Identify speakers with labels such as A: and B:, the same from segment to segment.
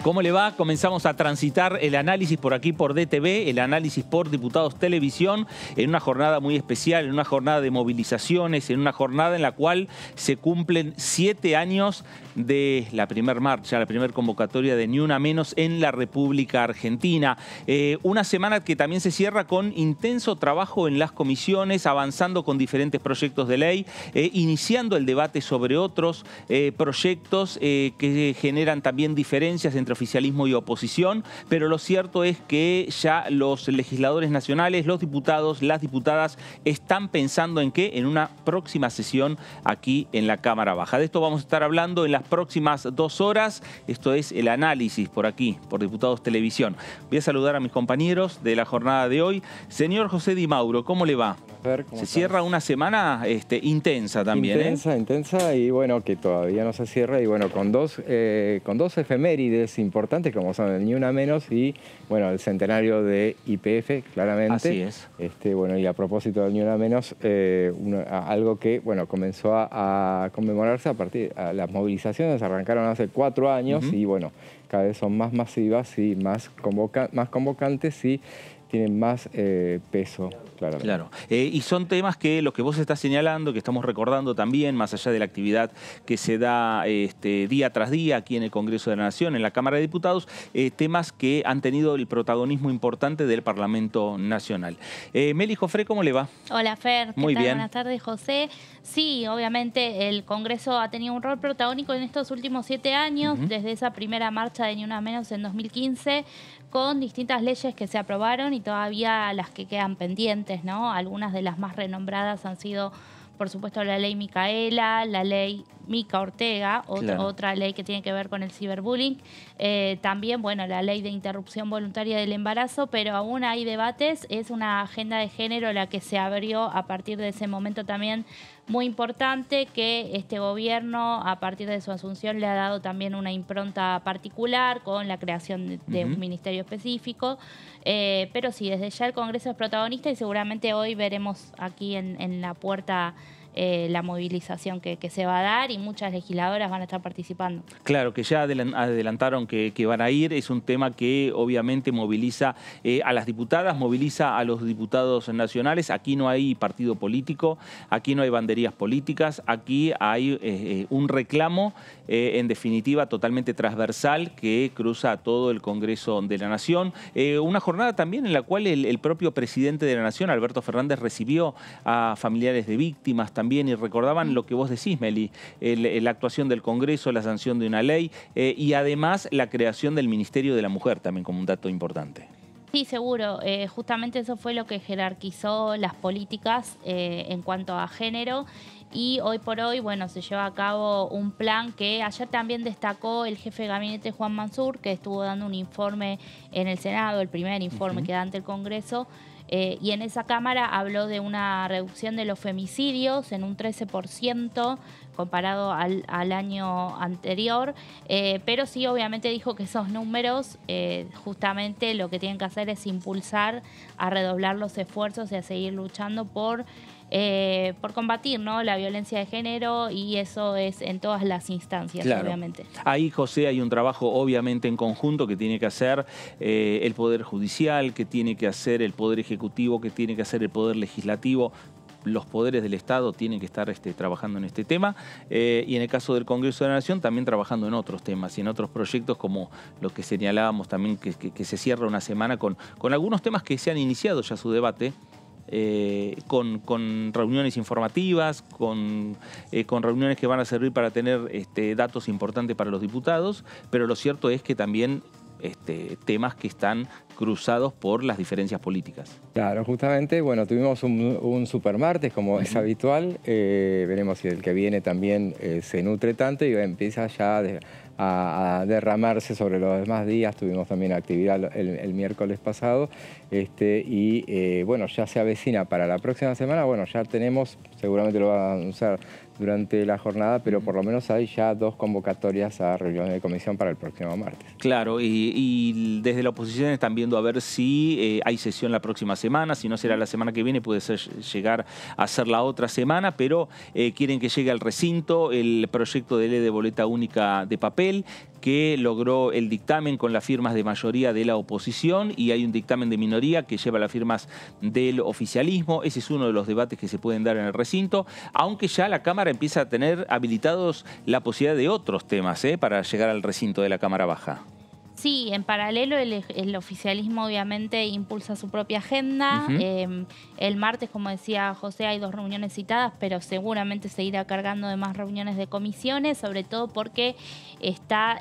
A: ¿Cómo le va? Comenzamos a transitar el análisis por aquí por DTV, el análisis por Diputados Televisión, en una jornada muy especial, en una jornada de movilizaciones, en una jornada en la cual se cumplen 7 años de la primer marcha, la primera convocatoria de Ni Una Menos en la República Argentina. Una semana que también se cierra con intenso trabajo en las comisiones, avanzando con diferentes proyectos de ley, iniciando el debate sobre otros proyectos que generan también diferencias entre oficialismo y oposición, pero lo cierto es que ya los legisladores nacionales, los diputados, las diputadas están pensando en qué, en una próxima sesión aquí en la Cámara Baja. De esto vamos a estar hablando en las próximas 2 horas. Esto es el análisis por aquí, por Diputados Televisión. Voy a saludar a mis compañeros de la jornada de hoy. Señor José Di Mauro, ¿cómo le va? Se cierra una semana intensa también.
B: Intensa y bueno, que todavía no se cierra y bueno, con dos efemérides importantes como son el Ni Una Menos y bueno, el centenario de YPF, claramente.
A: Así es.
B: Bueno, y a propósito del Ni Una Menos, algo que bueno, comenzó a conmemorarse a partir de las movilizaciones, arrancaron hace 4 años y bueno, cada vez son más masivas y más convocantes y tienen más peso, claramente.
A: Claro, y son temas que los que vos estás señalando, que estamos recordando también, más allá de la actividad que se da día tras día aquí en el Congreso de la Nación, en la Cámara de Diputados, temas que han tenido el protagonismo importante del Parlamento Nacional. Meli Jofré, ¿cómo le va?
C: Hola Fer, ¿qué
A: Muy
C: tal?
A: bien.
C: Buenas tardes, José. Sí, obviamente el Congreso ha tenido un rol protagónico en estos últimos 7 años, desde esa primera marcha de Ni Una Menos en 2015, con distintas leyes que se aprobaron y todavía las que quedan pendientes, ¿no? Algunas de las más renombradas han sido, por supuesto, la ley Micaela, la ley Mica Ortega, otra ley que tiene que ver con el ciberbullying. También, bueno, la ley de interrupción voluntaria del embarazo, pero aún hay debates. Es una agenda de género la que se abrió a partir de ese momento también muy importante, que este gobierno, a partir de su asunción, le ha dado también una impronta particular con la creación de un ministerio específico. Pero sí, desde ya el Congreso es protagonista y seguramente hoy veremos aquí en la puerta la movilización que se va a dar y muchas legisladoras van a estar participando.
A: Claro, que ya adelantaron que van a ir. Es un tema que obviamente moviliza a las diputadas, moviliza a los diputados nacionales. Aquí no hay partido político, aquí no hay banderías políticas, aquí hay un reclamo, en definitiva, totalmente transversal que cruza a todo el Congreso de la Nación. Una jornada también en la cual el propio presidente de la Nación, Alberto Fernández, recibió a familiares de víctimas también y recordaban lo que vos decís, Meli, la actuación del Congreso, la sanción de una ley y además la creación del Ministerio de la Mujer también como un dato importante.
C: Sí, seguro. Justamente eso fue lo que jerarquizó las políticas en cuanto a género. Y hoy por hoy, bueno, se lleva a cabo un plan que ayer también destacó el jefe de gabinete Juan Mansur, que estuvo dando un informe en el Senado, el primer informe que da ante el Congreso. Y en esa Cámara habló de una reducción de los femicidios en un 13% comparado al año anterior, pero sí obviamente dijo que esos números justamente lo que tienen que hacer es impulsar a redoblar los esfuerzos y a seguir luchando por combatir, ¿no?, la violencia de género, y eso es en todas las instancias, obviamente.
A: Ahí, José, hay un trabajo obviamente en conjunto que tiene que hacer el Poder Judicial, que tiene que hacer el Poder Ejecutivo, que tiene que hacer el Poder Legislativo. Los poderes del Estado tienen que estar trabajando en este tema y en el caso del Congreso de la Nación también trabajando en otros temas y en otros proyectos como lo que señalábamos también que se cierra una semana con algunos temas que se han iniciado ya su debate. Con reuniones informativas, con reuniones que van a servir para tener datos importantes para los diputados, pero lo cierto es que también temas que están cruzados por las diferencias políticas.
B: Claro, justamente, bueno, tuvimos un supermartes como es habitual, veremos si el que viene también se nutre tanto y empieza ya a derramarse sobre los demás días. Tuvimos también actividad el miércoles pasado bueno, ya se avecina para la próxima semana. Bueno, ya tenemos, seguramente lo van a anunciar durante la jornada, pero por lo menos hay ya 2 convocatorias a reuniones de comisión para el próximo martes.
A: Claro, y desde la oposición están viendo a ver si hay sesión la próxima semana, si no será la semana que viene, puede ser llegar a ser la otra semana, pero quieren que llegue al recinto el proyecto de ley de boleta única de papel. papel que logró el dictamen con las firmas de mayoría de la oposición y hay un dictamen de minoría que lleva las firmas del oficialismo. Ese es uno de los debates que se pueden dar en el recinto, aunque ya la Cámara empieza a tener habilitados la posibilidad de otros temas para llegar al recinto de la Cámara Baja.
C: Sí, en paralelo el oficialismo obviamente impulsa su propia agenda. El martes, como decía José, hay 2 reuniones citadas, pero seguramente se irá cargando de más reuniones de comisiones, sobre todo porque está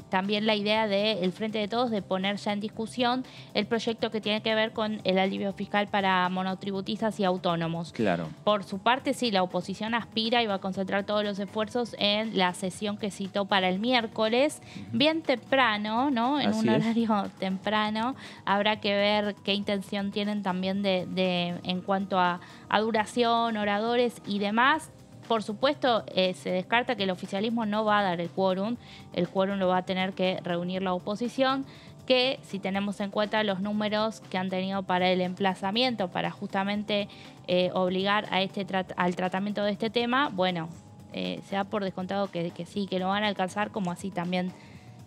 C: también la idea del Frente de Todos de poner ya en discusión el proyecto que tiene que ver con el alivio fiscal para monotributistas y autónomos.
A: Claro.
C: Por su parte, sí, la oposición aspira y va a concentrar todos los esfuerzos en la sesión que citó para el miércoles, bien temprano, ¿no? En un horario temprano. Habrá que ver qué intención tienen también en cuanto a duración, oradores y demás. Por supuesto, se descarta que el oficialismo no va a dar el quórum. El quórum lo va a tener que reunir la oposición, que si tenemos en cuenta los números que han tenido para el emplazamiento, para justamente obligar a al tratamiento de este tema, bueno, se da por descontado que sí, que lo van a alcanzar, como así también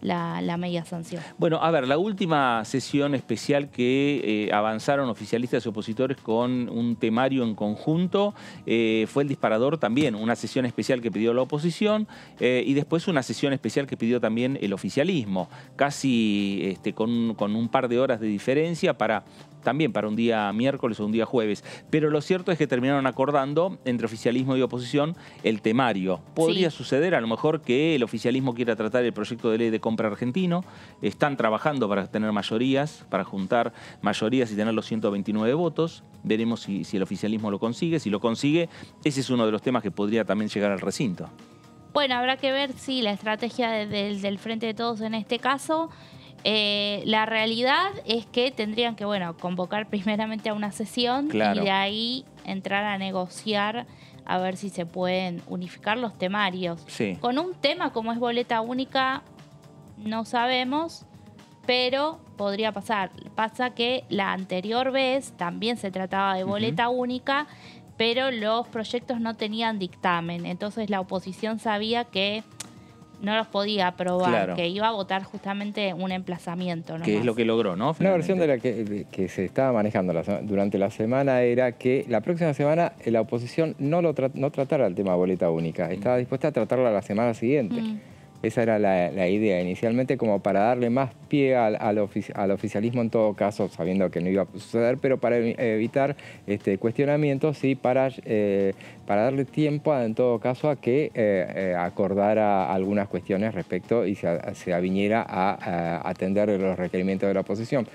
C: la media sanción.
A: Bueno, a ver, la última sesión especial que avanzaron oficialistas y opositores con un temario en conjunto fue el disparador también, una sesión especial que pidió la oposición y después una sesión especial que pidió también el oficialismo, casi con un par de horas de diferencia también para un día miércoles o un día jueves. Pero lo cierto es que terminaron acordando entre oficialismo y oposición el temario. Podría suceder a lo mejor que el oficialismo quiera tratar el proyecto de ley de compra argentino. Están trabajando para tener mayorías, para juntar mayorías y tener los 129 votos. Veremos si el oficialismo lo consigue. Si lo consigue, ese es uno de los temas que podría también llegar al recinto.
C: Bueno, habrá que ver si la estrategia del Frente de Todos en este caso. La realidad es que tendrían que, convocar primeramente a una sesión y de ahí entrar a negociar a ver si se pueden unificar los temarios.
A: Sí.
C: Con un tema como es boleta única no sabemos, pero podría pasar. Pasa que la anterior vez también se trataba de boleta única, pero los proyectos no tenían dictamen. Entonces la oposición sabía que no los podía aprobar, que iba a votar justamente un emplazamiento.
A: Que es lo que logró, ¿no?
B: Una versión de la que se estaba manejando durante la semana era que la próxima semana la oposición no tratara el tema boleta única, estaba dispuesta a tratarla la semana siguiente. Esa era la idea inicialmente, como para darle más pie al oficialismo en todo caso, sabiendo que no iba a suceder, pero para evitar cuestionamientos y para darle tiempo en todo caso a que acordara algunas cuestiones respecto y se aviniera a atender los requerimientos de la oposición.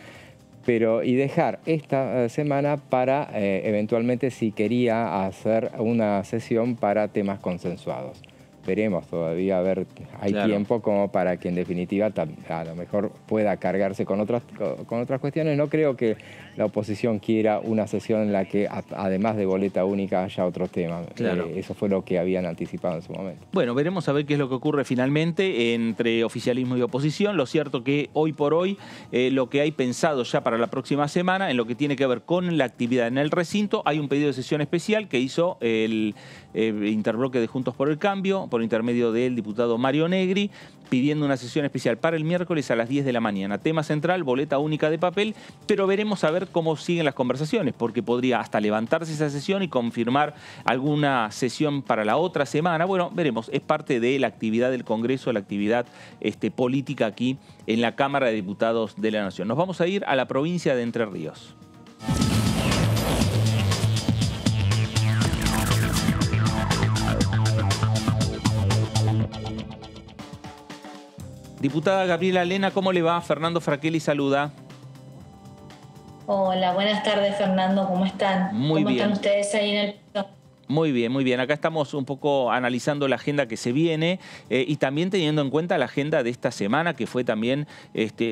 B: Y dejar esta semana para eventualmente si quería hacer una sesión para temas consensuados. Veremos todavía, a ver, hay tiempo como para que en definitiva a lo mejor pueda cargarse con otras cuestiones. No creo que la oposición quiera una sesión en la que además de boleta única haya otro tema. Eso fue lo que habían anticipado en su momento.
A: Bueno, veremos a ver qué es lo que ocurre finalmente entre oficialismo y oposición. Lo cierto que hoy por hoy lo que hay pensado ya para la próxima semana en lo que tiene que ver con la actividad en el recinto, hay un pedido de sesión especial que hizo el interbloque de Juntos por el Cambio, por intermedio del diputado Mario Negri, pidiendo una sesión especial para el miércoles a las 10 de la mañana. Tema central, boleta única de papel, pero veremos a ver cómo siguen las conversaciones, porque podría hasta levantarse esa sesión y confirmar alguna sesión para la otra semana. Bueno, veremos, es parte de la actividad del Congreso, la actividad política aquí en la Cámara de Diputados de la Nación. Nos vamos a ir a la provincia de Entre Ríos. Diputada Gabriela Lena, ¿cómo le va? Fernando Fraquelli saluda.
D: Hola, buenas tardes Fernando, ¿cómo están?
A: Muy bien.
D: ¿Cómo están ustedes ahí en el...
A: Muy bien, muy bien. Acá estamos un poco analizando la agenda que se viene y también teniendo en cuenta la agenda de esta semana, que fue también,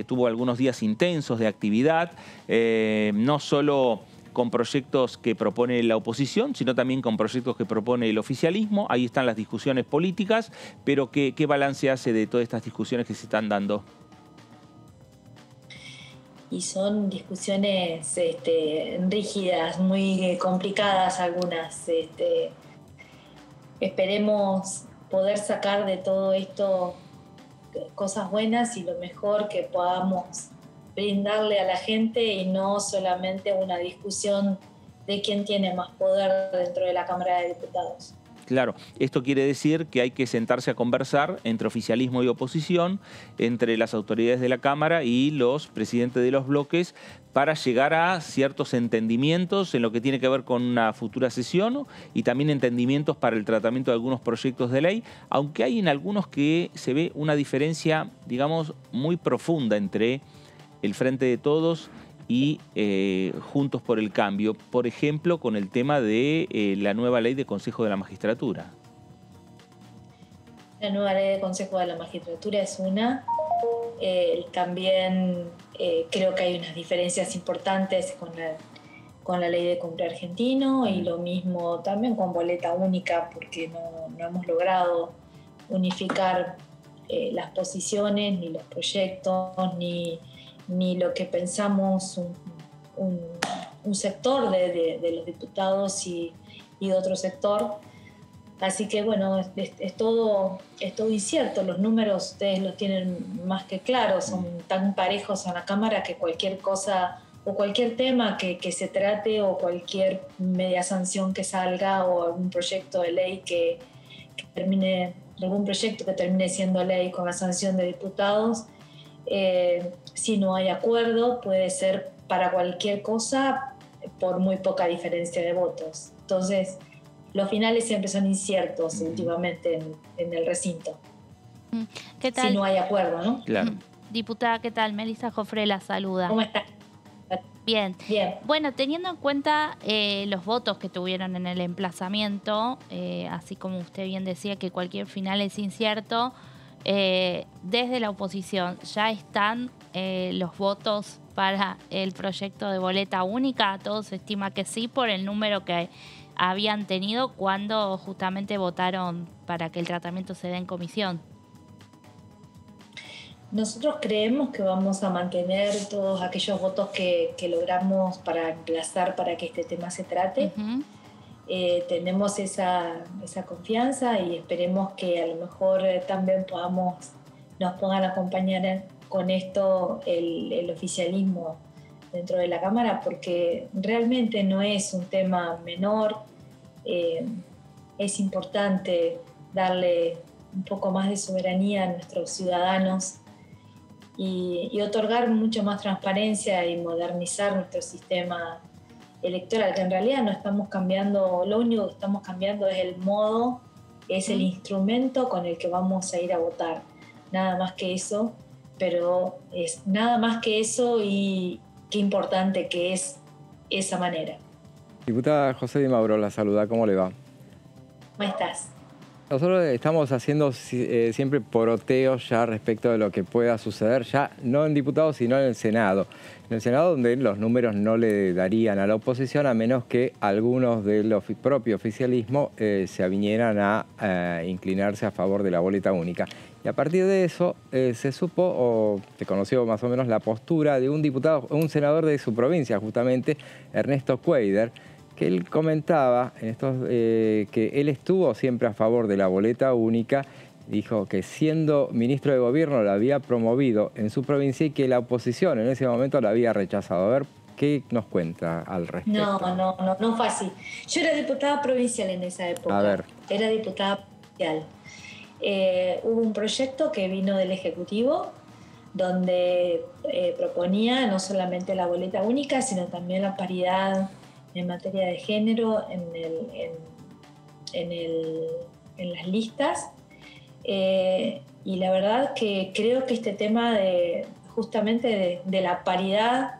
A: tuvo algunos días intensos de actividad, no solo con proyectos que propone la oposición, sino también con proyectos que propone el oficialismo. Ahí están las discusiones políticas, pero ¿qué balance hace de todas estas discusiones que se están dando?
D: Y son discusiones rígidas, muy complicadas algunas. Esperemos poder sacar de todo esto cosas buenas y lo mejor que podamos brindarle a la gente y no solamente una discusión de quién tiene más poder dentro de la Cámara de Diputados.
A: Claro, esto quiere decir que hay que sentarse a conversar entre oficialismo y oposición, entre las autoridades de la Cámara y los presidentes de los bloques para llegar a ciertos entendimientos en lo que tiene que ver con una futura sesión y también entendimientos para el tratamiento de algunos proyectos de ley, aunque hay en algunos que se ve una diferencia, digamos, muy profunda entre el Frente de Todos y Juntos por el Cambio, por ejemplo, con el tema de la nueva ley de Consejo de la Magistratura.
D: La nueva ley de Consejo de la Magistratura es una. También creo que hay unas diferencias importantes con la ley de cumbre argentino y lo mismo también con boleta única, porque no hemos logrado unificar las posiciones, ni los proyectos, ni lo que pensamos un sector de los diputados y otro sector. Así que bueno, es todo incierto. Los números ustedes los tienen más que claros, son tan parejos en la Cámara que cualquier cosa o cualquier tema que se trate o cualquier media sanción que salga o algún proyecto de ley que termine, algún proyecto que termine siendo ley con la sanción de diputados, si no hay acuerdo, puede ser para cualquier cosa por muy poca diferencia de votos. Entonces, los finales siempre son inciertos últimamente en el recinto.
C: ¿Qué tal?
D: Si no hay acuerdo, ¿no?
A: Claro.
C: Diputada, ¿qué tal? Melissa Jofré la saluda.
D: ¿Cómo está?
C: Bien.
D: Bien.
C: Bueno, teniendo en cuenta los votos que tuvieron en el emplazamiento, así como usted bien decía que cualquier final es incierto, desde la oposición, ¿ya están los votos para el proyecto de boleta única? Todo se estima que sí por el número que habían tenido cuando justamente votaron para que el tratamiento se dé en comisión.
D: Nosotros creemos que vamos a mantener todos aquellos votos que logramos para emplazar para que este tema se trate.
C: Uh-huh.
D: Tenemos esa confianza y esperemos que a lo mejor también nos puedan acompañar con esto el oficialismo dentro de la Cámara, porque realmente no es un tema menor. Es importante darle un poco más de soberanía a nuestros ciudadanos y otorgar mucho más transparencia y modernizar nuestro sistema electoral, que en realidad no estamos cambiando, lo único que estamos cambiando es el modo, es el instrumento con el que vamos a ir a votar. Nada más que eso, pero es nada más que eso y qué importante que es esa manera.
B: Diputada José Di Mauro la saluda, ¿cómo le va?
D: ¿Cómo estás?
B: Nosotros estamos haciendo siempre poroteos ya respecto de lo que pueda suceder, ya no en diputados, sino en el Senado. En el Senado, donde los números no le darían a la oposición, a menos que algunos del propio oficialismo se avinieran a inclinarse a favor de la boleta única. Y a partir de eso se supo, o se conoció más o menos la postura de un diputado, un senador de su provincia, justamente, Ernesto Cuéllar, que él comentaba que él estuvo siempre a favor de la boleta única, dijo que siendo ministro de gobierno la había promovido en su provincia y que la oposición en ese momento la había rechazado. A ver, ¿qué nos cuenta al respecto?
D: No fue así. Yo era diputada provincial en esa época.
B: A ver.
D: Era diputada provincial. Hubo un proyecto que vino del Ejecutivo donde proponía no solamente la boleta única, sino también la paridad en materia de género en las listas. Y la verdad que creo que este tema justamente de la paridad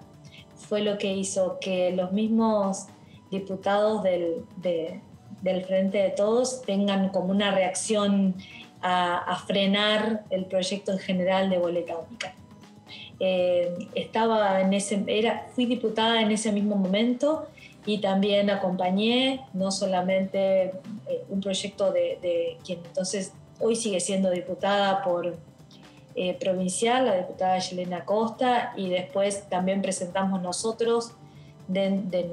D: fue lo que hizo que los mismos diputados del Frente de Todos tengan como una reacción a frenar el proyecto en general de boleta única. Fui diputada en ese mismo momento y también acompañé no solamente un proyecto de quien entonces hoy sigue siendo diputada por provincial, la diputada Yelena Costa, y después también presentamos nosotros desde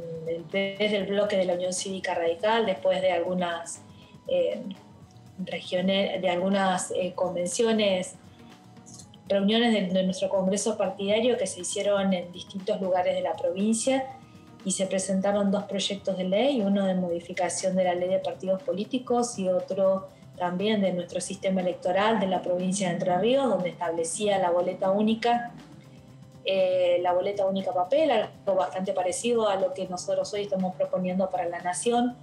D: el bloque de la Unión Cívica Radical, después de algunas regiones, de algunas convenciones reuniones de nuestro congreso partidario que se hicieron en distintos lugares de la provincia y se presentaron 2 proyectos de ley, uno de modificación de la ley de partidos políticos y otro también de nuestro sistema electoral de la provincia de Entre Ríos, donde establecía la boleta única papel, algo bastante parecido a lo que nosotros hoy estamos proponiendo para la Nación.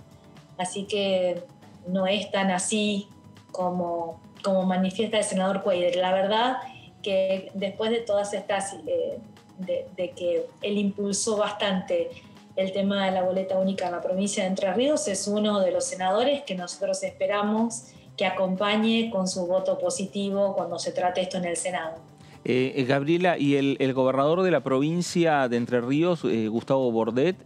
D: Así que no es tan así como manifiesta el senador Cuéllar. La verdad que después de todas estas, de que él impulsó bastante el tema de la boleta única en la provincia de Entre Ríos, es uno de los senadores que nosotros esperamos que acompañe con su voto positivo cuando se trate esto en el Senado.
A: Gabriela, ¿y el gobernador de la provincia de Entre Ríos, Gustavo Bordet,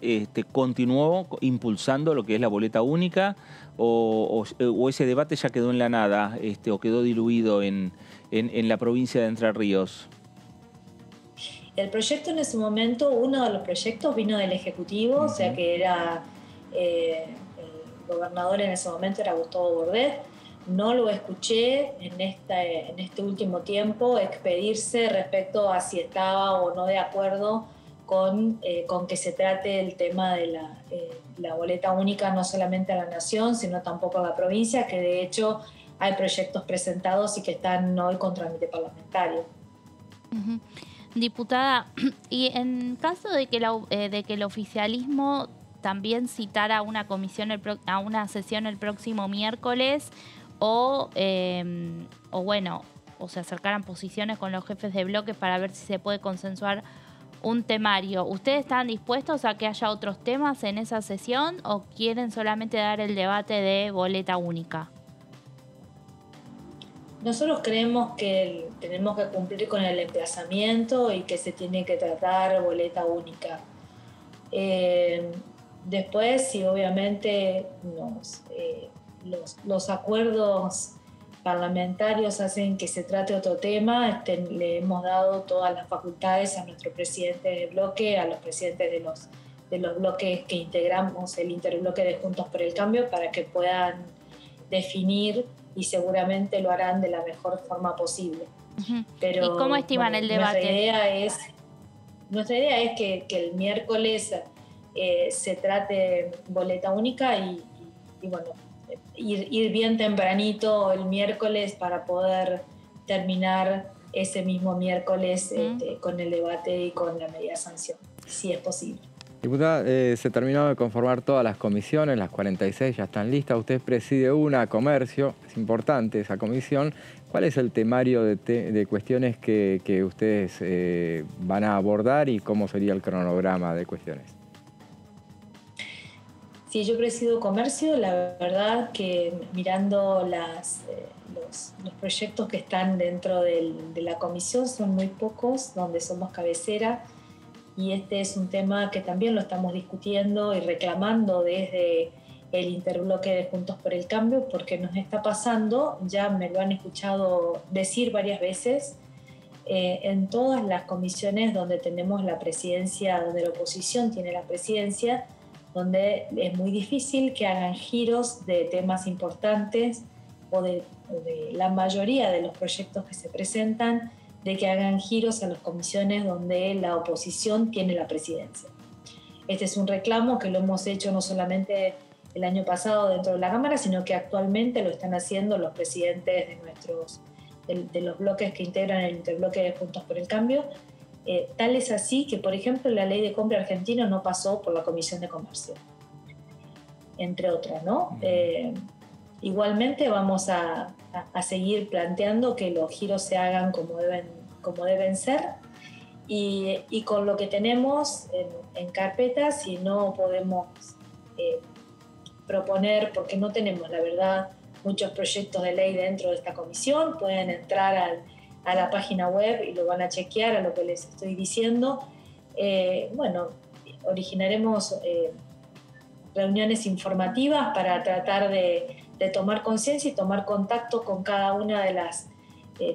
A: continuó impulsando lo que es la boleta única o ese debate ya quedó en la nada o quedó diluido en la provincia de Entre Ríos?
D: El proyecto en ese momento, uno de los proyectos vino del Ejecutivo, o sea que era el gobernador en ese momento era Gustavo Bordet. No lo escuché en este último tiempo expedirse respecto a si estaba o no de acuerdo con que se trate el tema de la boleta única no solamente a la Nación, sino tampoco a la provincia, que de hecho hay proyectos presentados y que están hoy con trámite parlamentario.
C: Uh-huh. Diputada, y en caso de que el oficialismo también citara una comisión a una sesión el próximo miércoles o se acercaran posiciones con los jefes de bloque para ver si se puede consensuar un temario, ¿ustedes están dispuestos a que haya otros temas en esa sesión o quieren solamente dar el debate de boleta única?
D: Nosotros creemos que tenemos que cumplir con el emplazamiento y que se tiene que tratar boleta única. Después, si obviamente los acuerdos parlamentarios hacen que se trate otro tema, le hemos dado todas las facultades a nuestro presidente de bloque, a los presidentes de los bloques que integramos el interbloque de Juntos por el Cambio, para que puedan definir, y seguramente lo harán de la mejor forma posible.
C: Uh-huh.
D: Pero,
C: ¿y cómo estiman el debate?
D: Nuestra idea es que el miércoles se trate boleta única y ir bien tempranito el miércoles para poder terminar ese mismo miércoles con el debate y con la medida de sanción, si es posible.
B: Diputada, se terminaron de conformar todas las comisiones, las 46 ya están listas. Usted preside una, Comercio, es importante esa comisión. ¿Cuál es el temario de cuestiones que ustedes van a abordar y cómo sería el cronograma de cuestiones?
D: Sí, yo presido Comercio. La verdad que mirando los proyectos que están dentro de la comisión son muy pocos, donde somos cabecera. Y este es un tema que también lo estamos discutiendo y reclamando desde el interbloque de Juntos por el Cambio, porque nos está pasando, ya me lo han escuchado decir varias veces, en todas las comisiones donde tenemos la presidencia, donde la oposición tiene la presidencia, donde es muy difícil que hagan giros de temas importantes o de la mayoría de los proyectos que se presentan, de que hagan giros a las comisiones donde la oposición tiene la presidencia. Este es un reclamo que lo hemos hecho no solamente el año pasado dentro de la Cámara, sino que actualmente lo están haciendo los presidentes de los bloques que integran el interbloque de Juntos por el Cambio. Tal es así que, por ejemplo, la ley de compra argentina no pasó por la Comisión de Comercio, entre otras, ¿no? Igualmente vamos a seguir planteando que los giros se hagan como deben ser y con lo que tenemos en carpeta, si no podemos proponer, porque no tenemos, la verdad, muchos proyectos de ley dentro de esta comisión, pueden entrar a la página web y lo van a chequear a lo que les estoy diciendo. Originaremos reuniones informativas para tratar de tomar conciencia y tomar contacto con cada una de las,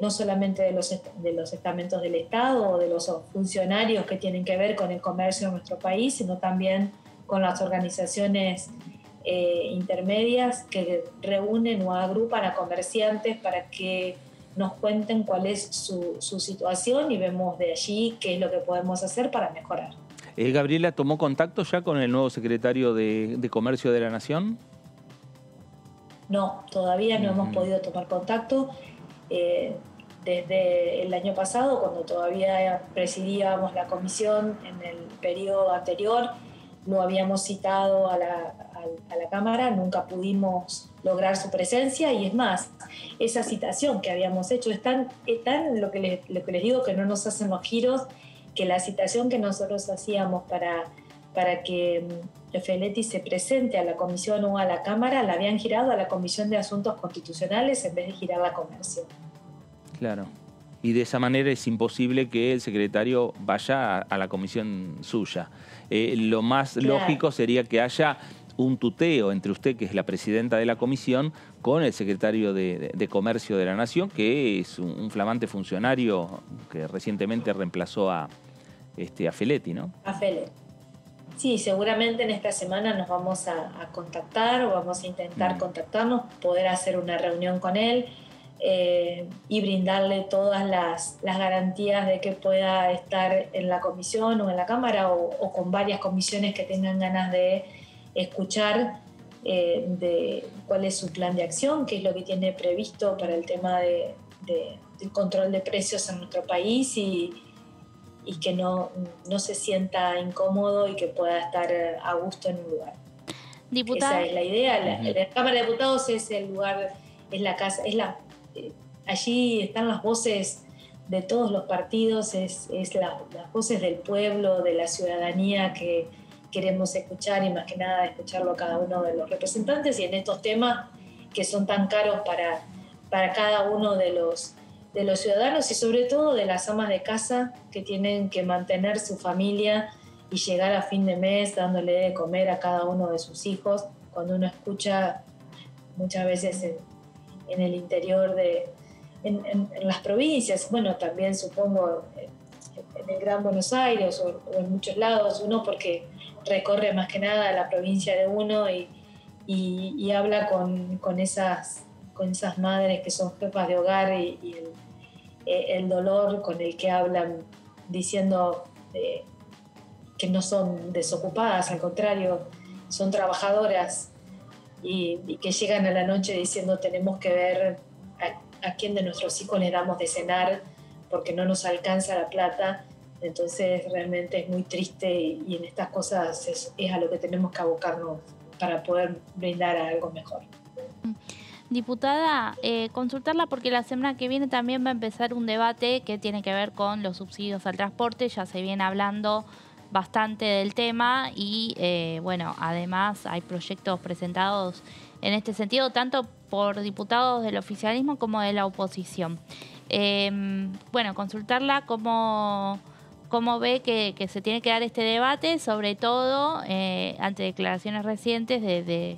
D: no solamente de los estamentos del Estado o de los funcionarios que tienen que ver con el comercio de nuestro país, sino también con las organizaciones intermedias que reúnen o agrupan a comerciantes para que nos cuenten cuál es su situación y vemos de allí qué es lo que podemos hacer para mejorar.
A: Gabriela, ¿tomó contacto ya con el nuevo secretario de Comercio de la Nación?
D: No, todavía no hemos podido tomar contacto. Desde el año pasado, cuando todavía presidíamos la comisión en el periodo anterior, lo habíamos citado a la Cámara, nunca pudimos lograr su presencia y es más, esa citación que habíamos hecho es tan lo que les digo, que no nos hacen los giros, que la citación que nosotros hacíamos para que Feletti se presente a la comisión o a la Cámara, la habían girado a la Comisión de Asuntos Constitucionales en vez de girarla a Comercio.
A: Claro. Y de esa manera es imposible que el secretario vaya a la comisión suya. Lo más lógico sería que haya un tuteo entre usted, que es la presidenta de la comisión, con el secretario de Comercio de la Nación, que es un flamante funcionario que recientemente reemplazó a Feletti, ¿no?
D: A Feletti. Sí, seguramente en esta semana nos vamos a contactar o vamos a intentar contactarnos, poder hacer una reunión con él y brindarle todas las garantías de que pueda estar en la comisión o en la Cámara o con varias comisiones que tengan ganas de escuchar de cuál es su plan de acción, qué es lo que tiene previsto para el tema del control de precios en nuestro país y que no se sienta incómodo y que pueda estar a gusto en un lugar.
C: Diputada.
D: Esa es la idea. La Cámara de Diputados es el lugar, es la casa, allí están las voces de todos los partidos, es las voces del pueblo, de la ciudadanía que queremos escuchar y más que nada escucharlo a cada uno de los representantes y en estos temas que son tan caros para cada uno de los ciudadanos y sobre todo de las amas de casa que tienen que mantener su familia y llegar a fin de mes dándole de comer a cada uno de sus hijos. Cuando uno escucha muchas veces en el interior en las provincias, bueno, también supongo en el Gran Buenos Aires o en muchos lados, uno porque recorre más que nada la provincia de uno y habla con esas madres que son jefas de hogar y el dolor con el que hablan diciendo que no son desocupadas, al contrario, son trabajadoras y que llegan a la noche diciendo tenemos que ver a quién de nuestros hijos les damos de cenar porque no nos alcanza la plata. Entonces realmente es muy triste y en estas cosas es a lo que tenemos que abocarnos para poder brindar algo mejor.
C: Diputada, consultarla porque la semana que viene también va a empezar un debate que tiene que ver con los subsidios al transporte. Ya se viene hablando bastante del tema y, bueno, además hay proyectos presentados en este sentido, tanto por diputados del oficialismo como de la oposición. Bueno, consultarla cómo ve que se tiene que dar este debate, sobre todo ante declaraciones recientes de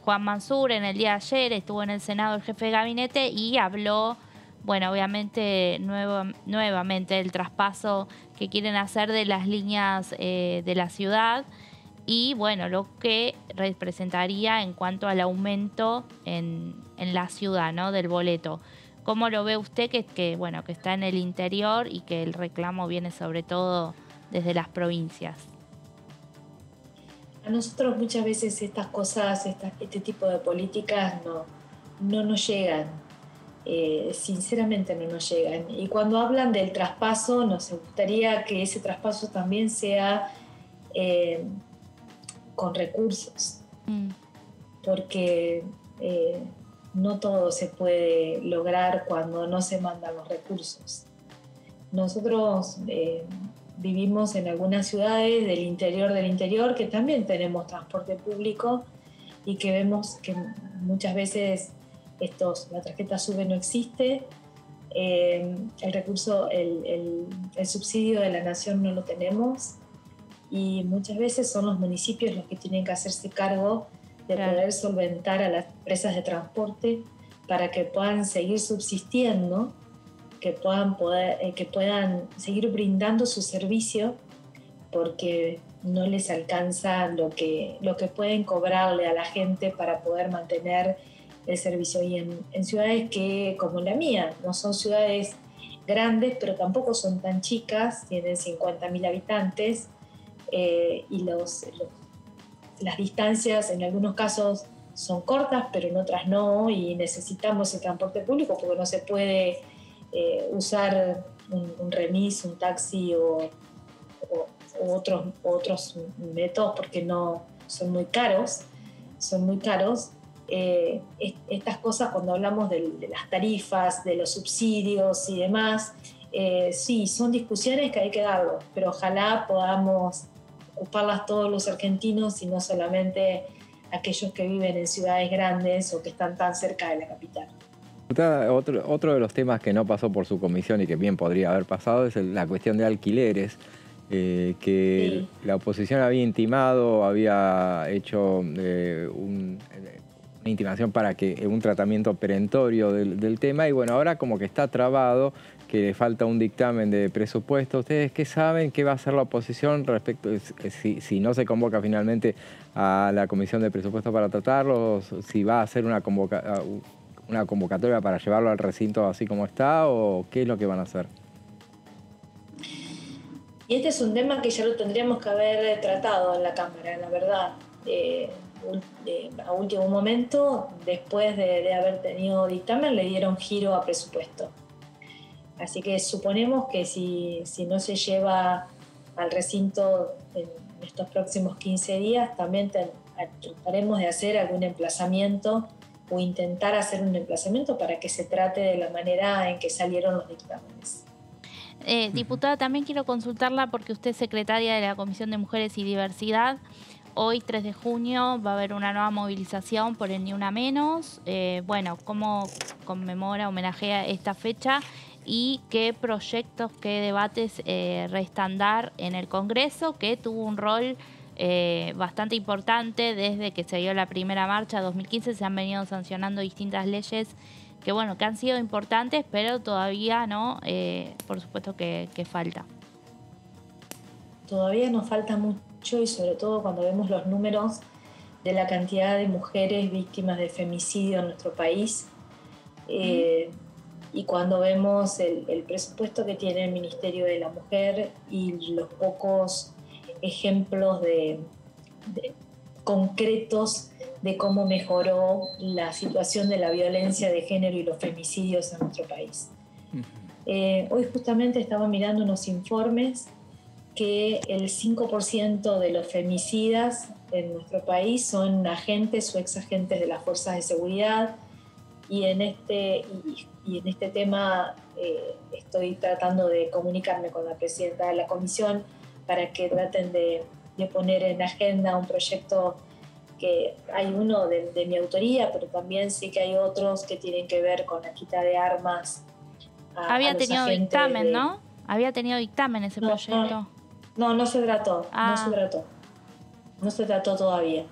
C: Juan Mansur. En el día de ayer estuvo en el Senado el jefe de gabinete y habló, bueno, obviamente nuevamente del traspaso que quieren hacer de las líneas de la ciudad y, bueno, lo que representaría en cuanto al aumento en la ciudad, ¿no?, del boleto. ¿Cómo lo ve usted que está en el interior y que el reclamo viene sobre todo desde las provincias?
D: A nosotros muchas veces estas cosas, este tipo de políticas no nos llegan, sinceramente no nos llegan. Y cuando hablan del traspaso, nos gustaría que ese traspaso también sea con recursos, porque no todo se puede lograr cuando no se mandan los recursos. Nosotros vivimos en algunas ciudades del interior que también tenemos transporte público y que vemos que muchas veces la tarjeta SUBE no existe, el recurso, el subsidio de la nación no lo tenemos y muchas veces son los municipios los que tienen que hacerse cargo de poder solventar a las empresas de transporte para que puedan seguir subsistiendo, que puedan seguir brindando su servicio, porque no les alcanza lo que pueden cobrarle a la gente para poder mantener el servicio. Y en ciudades que, como la mía, no son ciudades grandes, pero tampoco son tan chicas, tienen 50.000 habitantes, y las distancias en algunos casos son cortas, pero en otras no, y necesitamos el transporte público porque no se puede usar un remis, un taxi o otros métodos porque no son muy caros. Estas cosas, cuando hablamos de las tarifas, de los subsidios y demás, sí, son discusiones que hay que darlo, pero ojalá podamos ocuparlas todos los argentinos y no solamente aquellos que viven en ciudades grandes o que están tan cerca de la capital.
B: Otro de los temas que no pasó por su comisión y que bien podría haber pasado es la cuestión de alquileres, que sí, la oposición había intimado, había hecho una intimación para que un tratamiento perentorio del tema, y bueno, ahora como que está trabado, que le falta un dictamen de presupuesto. ¿Ustedes qué saben? ¿Qué va a hacer la oposición respecto, si no se convoca finalmente a la comisión de presupuesto para tratarlo, si va a hacer una convocatoria para llevarlo al recinto así como está, o qué es lo que van a hacer?
D: Y este es un tema que ya lo tendríamos que haber tratado en la Cámara, la verdad. A último momento, después de haber tenido dictamen, le dieron giro a presupuesto. Así que suponemos que si no se lleva al recinto en estos próximos 15 días, también trataremos de hacer algún emplazamiento o intentar hacer un emplazamiento para que se trate de la manera en que salieron los dictámenes.
C: Diputada, también quiero consultarla porque usted es secretaria de la Comisión de Mujeres y Diversidad. Hoy, 3 de junio, va a haber una nueva movilización por el Ni Una Menos. Bueno, ¿cómo conmemora, homenajea esta fecha? ¿Y qué proyectos, qué debates restan dar en el Congreso, que tuvo un rol bastante importante desde que se dio la primera marcha 2015? Se han venido sancionando distintas leyes que, bueno, que han sido importantes, pero todavía no, por supuesto que falta.
D: Todavía nos falta mucho, y sobre todo cuando vemos los números de la cantidad de mujeres víctimas de femicidio en nuestro país. Y cuando vemos el presupuesto que tiene el Ministerio de la Mujer y los pocos ejemplos concretos de cómo mejoró la situación de la violencia de género y los femicidios en nuestro país. Hoy justamente estaba mirando unos informes que el 5% de los femicidas en nuestro país son agentes o exagentes de las fuerzas de seguridad, y en este tema estoy tratando de comunicarme con la presidenta de la comisión para que traten de poner en agenda un proyecto, que hay uno de mi autoría, pero también sí que hay otros que tienen que ver con la quita de armas.
C: Había tenido dictamen, ¿no? Había tenido dictamen ese proyecto.
D: No se trató, no se trató todavía.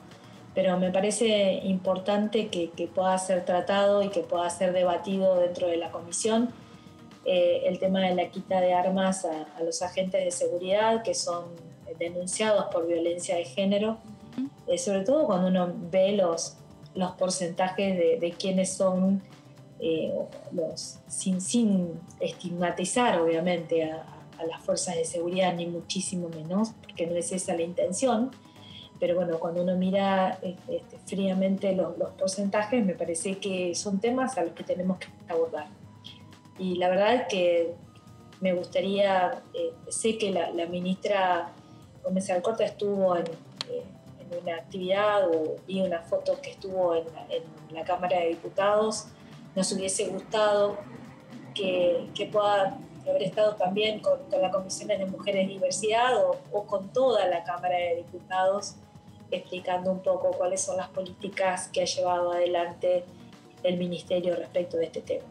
D: Pero me parece importante que pueda ser tratado y que pueda ser debatido dentro de la comisión el tema de la quita de armas a los agentes de seguridad que son denunciados por violencia de género, sobre todo cuando uno ve los porcentajes de quiénes son, sin estigmatizar obviamente a las fuerzas de seguridad, ni muchísimo menos, porque no es esa la intención. Pero bueno, cuando uno mira fríamente los porcentajes, me parece que son temas a los que tenemos que abordar. Y la verdad es que me gustaría, sé que la ministra Gómez Alcorta estuvo en una actividad, o vi una foto que estuvo en la Cámara de Diputados. Nos hubiese gustado que pueda haber estado también con la Comisión de Mujeres y Diversidad o con toda la Cámara de Diputados, explicando un poco cuáles son las políticas que ha llevado adelante el Ministerio respecto de este tema.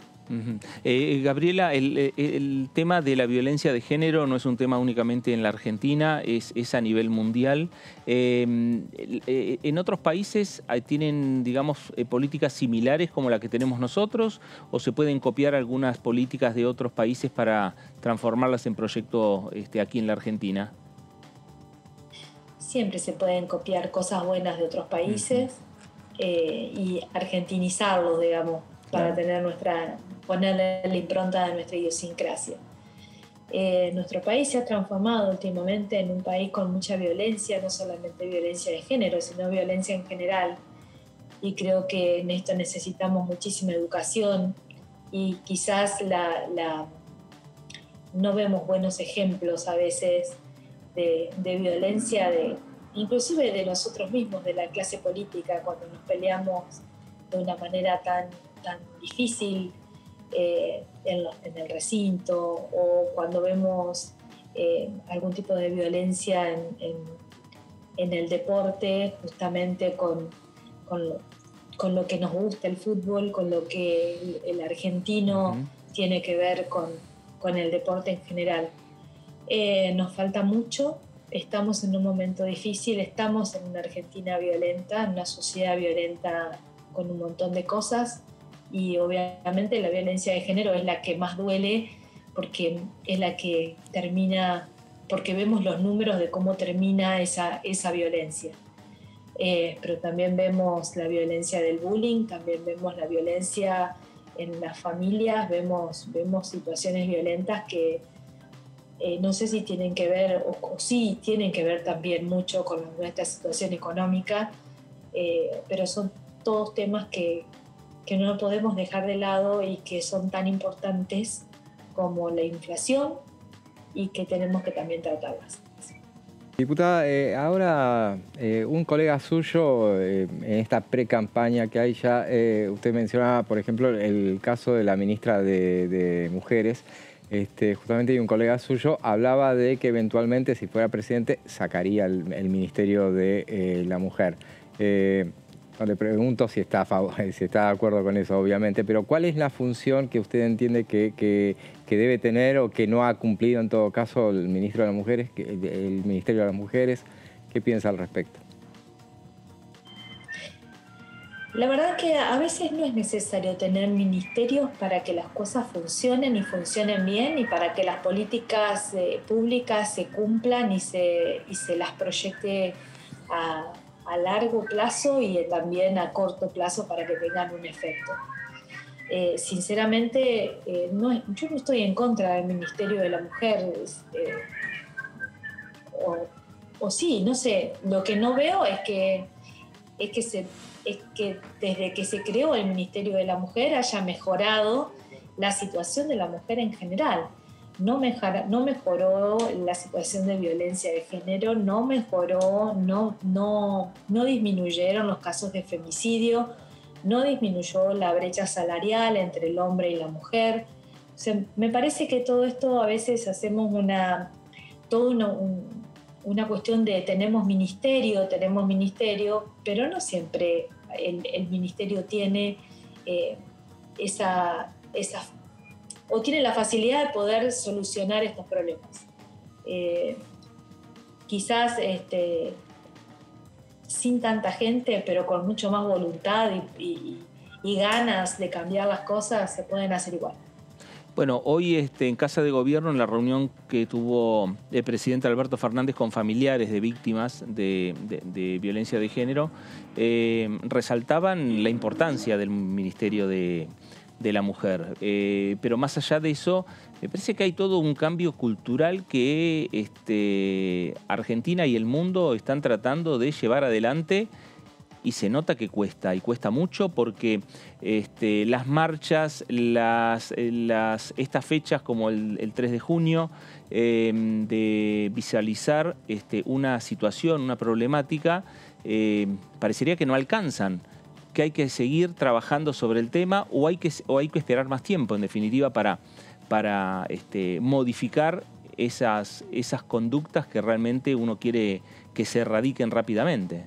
A: Gabriela, el tema de la violencia de género no es un tema únicamente en la Argentina, es a nivel mundial. ¿En otros países tienen, digamos, políticas similares como la que tenemos nosotros, o se pueden copiar algunas políticas de otros países para transformarlas en proyectos aquí en la Argentina?
D: Siempre se pueden copiar cosas buenas de otros países. y argentinizarlos, digamos, para tener ponerle la impronta de nuestra idiosincrasia. Nuestro país se ha transformado últimamente en un país con mucha violencia, no solamente violencia de género, sino violencia en general. Y creo que en esto necesitamos muchísima educación y quizás no vemos buenos ejemplos a veces de violencia, inclusive de nosotros mismos, de la clase política, cuando nos peleamos de una manera tan difícil en el recinto, o cuando vemos algún tipo de violencia en el deporte, justamente con lo que nos gusta el fútbol, con lo que el argentino tiene que ver con el deporte en general. Nos falta mucho, estamos en un momento difícil, estamos en una Argentina violenta, en una sociedad violenta con un montón de cosas, y obviamente la violencia de género es la que más duele, porque es la que termina, porque vemos los números de cómo termina esa violencia. Pero también vemos la violencia del bullying, también vemos la violencia en las familias, vemos situaciones violentas que no sé si tienen que ver, o sí tienen que ver también mucho con nuestra situación económica, pero son todos temas que no podemos dejar de lado y que son tan importantes como la inflación y que tenemos que también tratarlas.
B: Diputada, ahora un colega suyo, en esta pre-campaña que hay ya, usted mencionaba, por ejemplo, el caso de la ministra de Mujeres. Justamente hay un colega suyo, hablaba de que eventualmente, si fuera presidente, sacaría el Ministerio de la Mujer. No le pregunto si está de acuerdo con eso, obviamente, pero ¿cuál es la función que usted entiende que debe tener o que no ha cumplido en todo caso el Ministerio de las Mujeres? ¿Qué piensa al respecto?
D: La verdad que a veces no es necesario tener ministerios para que las cosas funcionen y funcionen bien, y para que las políticas públicas se cumplan y se las proyecte a largo plazo y también a corto plazo para que tengan un efecto. Sinceramente, yo no estoy en contra del Ministerio de la Mujer, o sí, no sé. Lo que no veo es que desde que se creó el Ministerio de la Mujer haya mejorado la situación de la mujer en general. No mejoró la situación de violencia de género, no disminuyeron los casos de femicidio, no disminuyó la brecha salarial entre el hombre y la mujer. O sea, me parece que todo esto a veces hacemos una cuestión de tenemos ministerio, pero no siempre el ministerio tiene o tiene la facilidad de poder solucionar estos problemas. Quizás sin tanta gente, pero con mucho más voluntad y ganas de cambiar las cosas, se pueden hacer igual.
A: Bueno, hoy en Casa de Gobierno, en la reunión que tuvo el presidente Alberto Fernández con familiares de víctimas de violencia de género, resaltaban la importancia del Ministerio de la Mujer. Pero más allá de eso, me parece que hay todo un cambio cultural que Argentina y el mundo están tratando de llevar adelante, y se nota que cuesta, y cuesta mucho, porque las marchas, estas fechas como el 3 de junio, de visualizar una situación, una problemática, parecería que no alcanzan, que hay que seguir trabajando sobre el tema, o hay que esperar más tiempo, en definitiva, para modificar esas conductas que realmente uno quiere que se erradiquen rápidamente.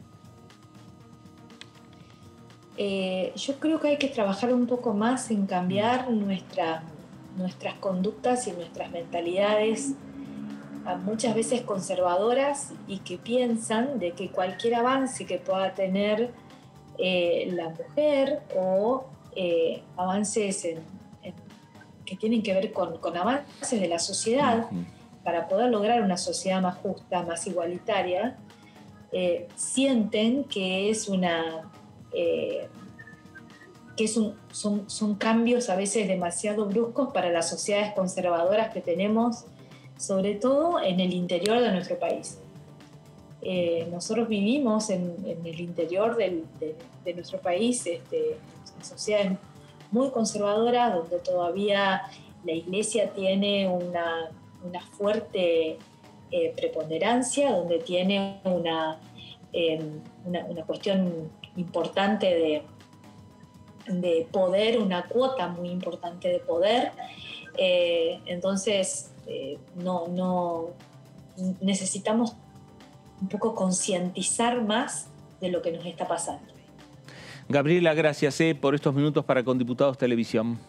D: Yo creo que hay que trabajar un poco más en cambiar nuestras conductas y nuestras mentalidades, muchas veces conservadoras, y que piensan de que cualquier avance que pueda tener la mujer, o avances que tienen que ver con avances de la sociedad, para poder lograr una sociedad más justa, más igualitaria, sienten que es que son cambios a veces demasiado bruscos para las sociedades conservadoras que tenemos, sobre todo en el interior de nuestro país. Nosotros vivimos en el interior de nuestro país, en sociedades muy conservadoras, donde todavía la Iglesia tiene una fuerte preponderancia, donde tiene una cuestión importante de poder, una cuota muy importante de poder. Entonces, necesitamos un poco concientizar más de lo que nos está pasando.
A: Gabriela, gracias por estos minutos para Con Diputados Televisión.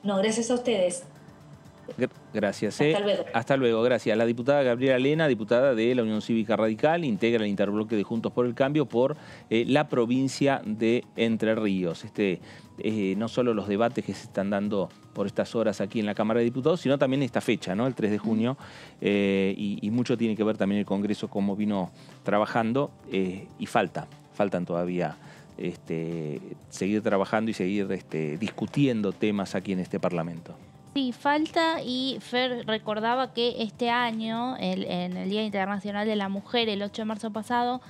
D: No, gracias a ustedes.
A: Gracias.
D: Hasta luego.
A: Hasta luego, gracias. La diputada Gabriela Lena, diputada de la Unión Cívica Radical, integra el interbloque de Juntos por el Cambio por la provincia de Entre Ríos. No solo los debates que se están dando por estas horas aquí en la Cámara de Diputados, sino también esta fecha, ¿no? El 3 de junio, y mucho tiene que ver también el Congreso, cómo vino trabajando, y faltan todavía seguir trabajando y seguir discutiendo temas aquí en este Parlamento.
C: Sí, falta, y Fer recordaba que este año, en el Día Internacional de la Mujer, el 8 de marzo pasado,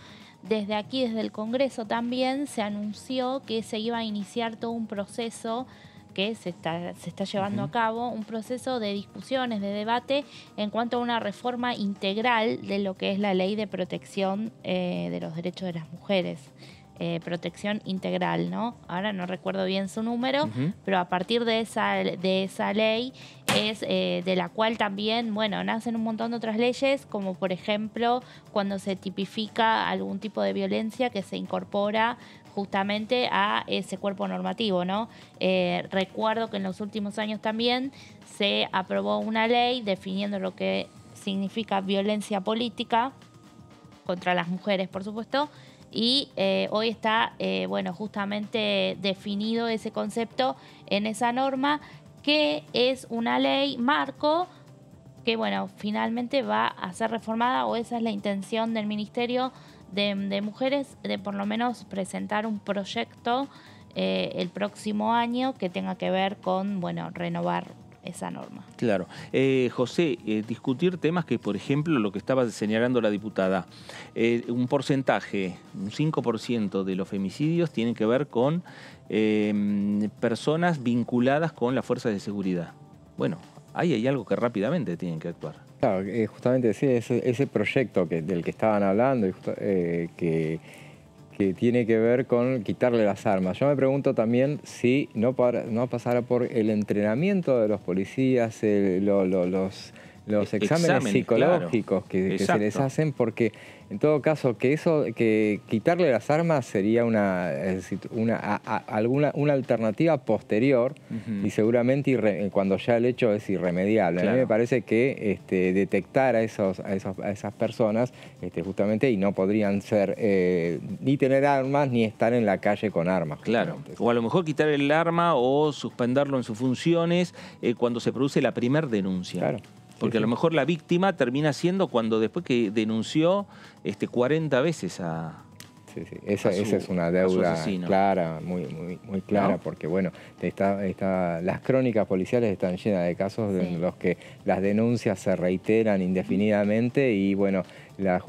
C: desde aquí, desde el Congreso también, se anunció que se iba a iniciar todo un proceso que se está llevando a cabo, un proceso de discusiones, de debate en cuanto a una reforma integral de lo que es la Ley de Protección de los Derechos de las Mujeres. Protección integral, ¿no? Ahora no recuerdo bien su número, pero a partir de esa ley es de la cual también, bueno, nacen un montón de otras leyes, como por ejemplo cuando se tipifica algún tipo de violencia que se incorpora justamente a ese cuerpo normativo, ¿no? Recuerdo que en los últimos años también se aprobó una ley definiendo lo que significa violencia política contra las mujeres, por supuesto. Y hoy está, justamente definido ese concepto en esa norma, que es una ley marco que, finalmente va a ser reformada, o esa es la intención del Ministerio de Mujeres, de por lo menos presentar un proyecto el próximo año que tenga que ver con, renovar esa norma.
A: Claro. José, discutir temas que, por ejemplo, lo que estaba señalando la diputada, un porcentaje, un 5% de los femicidios tienen que ver con personas vinculadas con las fuerzas de seguridad. Bueno, ahí hay algo que rápidamente tienen que actuar.
B: Claro, justamente sí, ese proyecto del que estaban hablando, que tiene que ver con quitarle las armas. Yo me pregunto también si no pasará por el entrenamiento de los policías, los exámenes psicológicos, claro, que se les hacen, porque en todo caso que quitarle las armas sería una alternativa posterior, y seguramente cuando ya el hecho es irremediable. Claro. A mí me parece que detectar a esas personas justamente, y no podrían ser ni tener armas ni estar en la calle con armas.
A: Claro, o a lo mejor quitar el arma o suspenderlo en sus funciones cuando se produce la primer denuncia. Claro. Porque a lo mejor la víctima termina siendo cuando después que denunció 40 veces a... Sí.
B: Esa es una deuda clara, muy clara, ¿no? Porque las crónicas policiales están llenas de casos en los que las denuncias se reiteran indefinidamente y la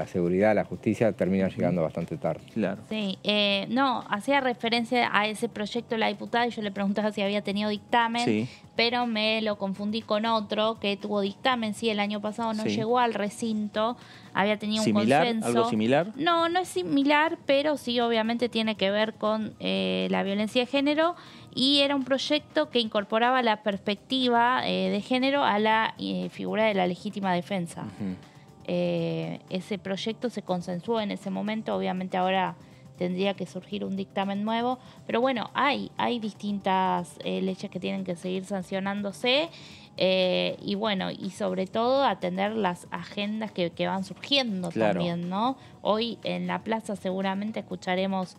B: seguridad, la justicia termina llegando bastante tarde.
A: Claro.
C: Sí, hacía referencia a ese proyecto de la diputada y yo le preguntaba si había tenido dictamen, pero me lo confundí con otro que tuvo dictamen, el año pasado no llegó al recinto, había tenido un consenso.
A: ¿Algo similar?
C: No es similar, pero sí obviamente tiene que ver con la violencia de género, y era un proyecto que incorporaba la perspectiva de género a la figura de la legítima defensa. Ese proyecto se consensuó en ese momento, obviamente ahora tendría que surgir un dictamen nuevo, pero hay distintas leyes que tienen que seguir sancionándose, y sobre todo atender las agendas que van surgiendo también, ¿no? Hoy en la plaza seguramente escucharemos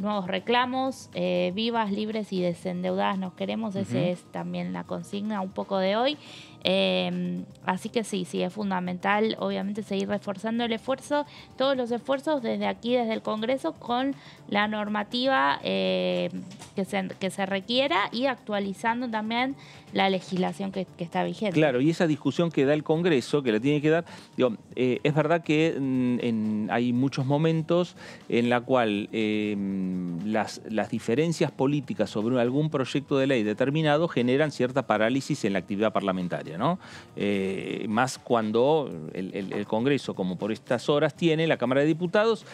C: nuevos reclamos, vivas, libres y desendeudadas nos queremos. Ese es también la consigna un poco de hoy. Así que sí, es fundamental obviamente seguir reforzando el esfuerzo, todos los esfuerzos desde aquí, desde el Congreso, con la normativa que se requiera y actualizando también la legislación que está vigente.
A: Claro, y esa discusión que da el Congreso, que la tiene que dar, digo, es verdad que hay muchos momentos en la cual las diferencias políticas sobre algún proyecto de ley determinado generan cierta parálisis en la actividad parlamentaria, ¿no? Más cuando el Congreso, como por estas horas tiene, la Cámara de Diputados,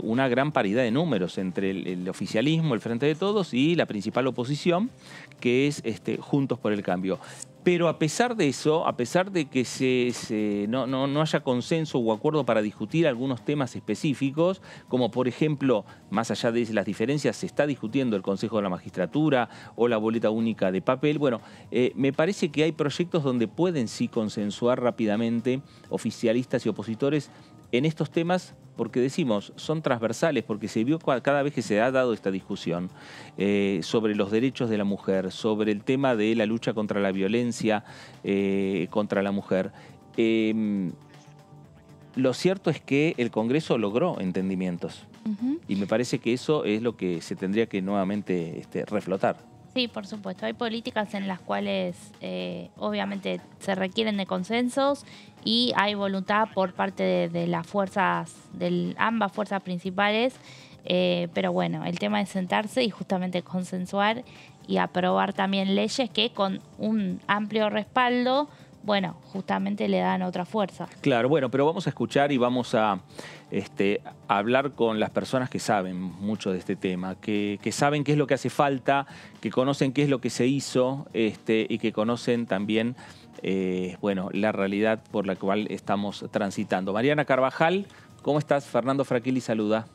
A: una gran paridad de números entre el oficialismo, el Frente de Todos, y la principal oposición, que es Juntos por el Cambio. Pero a pesar de eso, a pesar de que no haya consenso o acuerdo para discutir algunos temas específicos, como por ejemplo, más allá de las diferencias, se está discutiendo el Consejo de la Magistratura o la boleta única de papel, bueno, me parece que hay proyectos donde pueden sí consensuar rápidamente oficialistas y opositores en estos temas, porque decimos, son transversales, porque se vio cada vez que se ha dado esta discusión sobre los derechos de la mujer, sobre el tema de la lucha contra la violencia contra la mujer. Lo cierto es que el Congreso logró entendimientos y me parece que eso es lo que se tendría que nuevamente reflotar.
C: Sí, por supuesto. Hay políticas en las cuales obviamente se requieren de consensos y hay voluntad por parte de las fuerzas, de ambas fuerzas principales. Pero bueno, el tema es sentarse y justamente consensuar y aprobar también leyes que con un amplio respaldo, bueno, justamente le dan otra fuerza.
A: Claro, bueno, pero vamos a escuchar y vamos a hablar con las personas que saben mucho de este tema, que saben qué es lo que hace falta, que conocen qué es lo que se hizo y que conocen también bueno, la realidad por la cual estamos transitando. Mariana Carvajal, ¿cómo estás? Fernando Fraquilli saluda.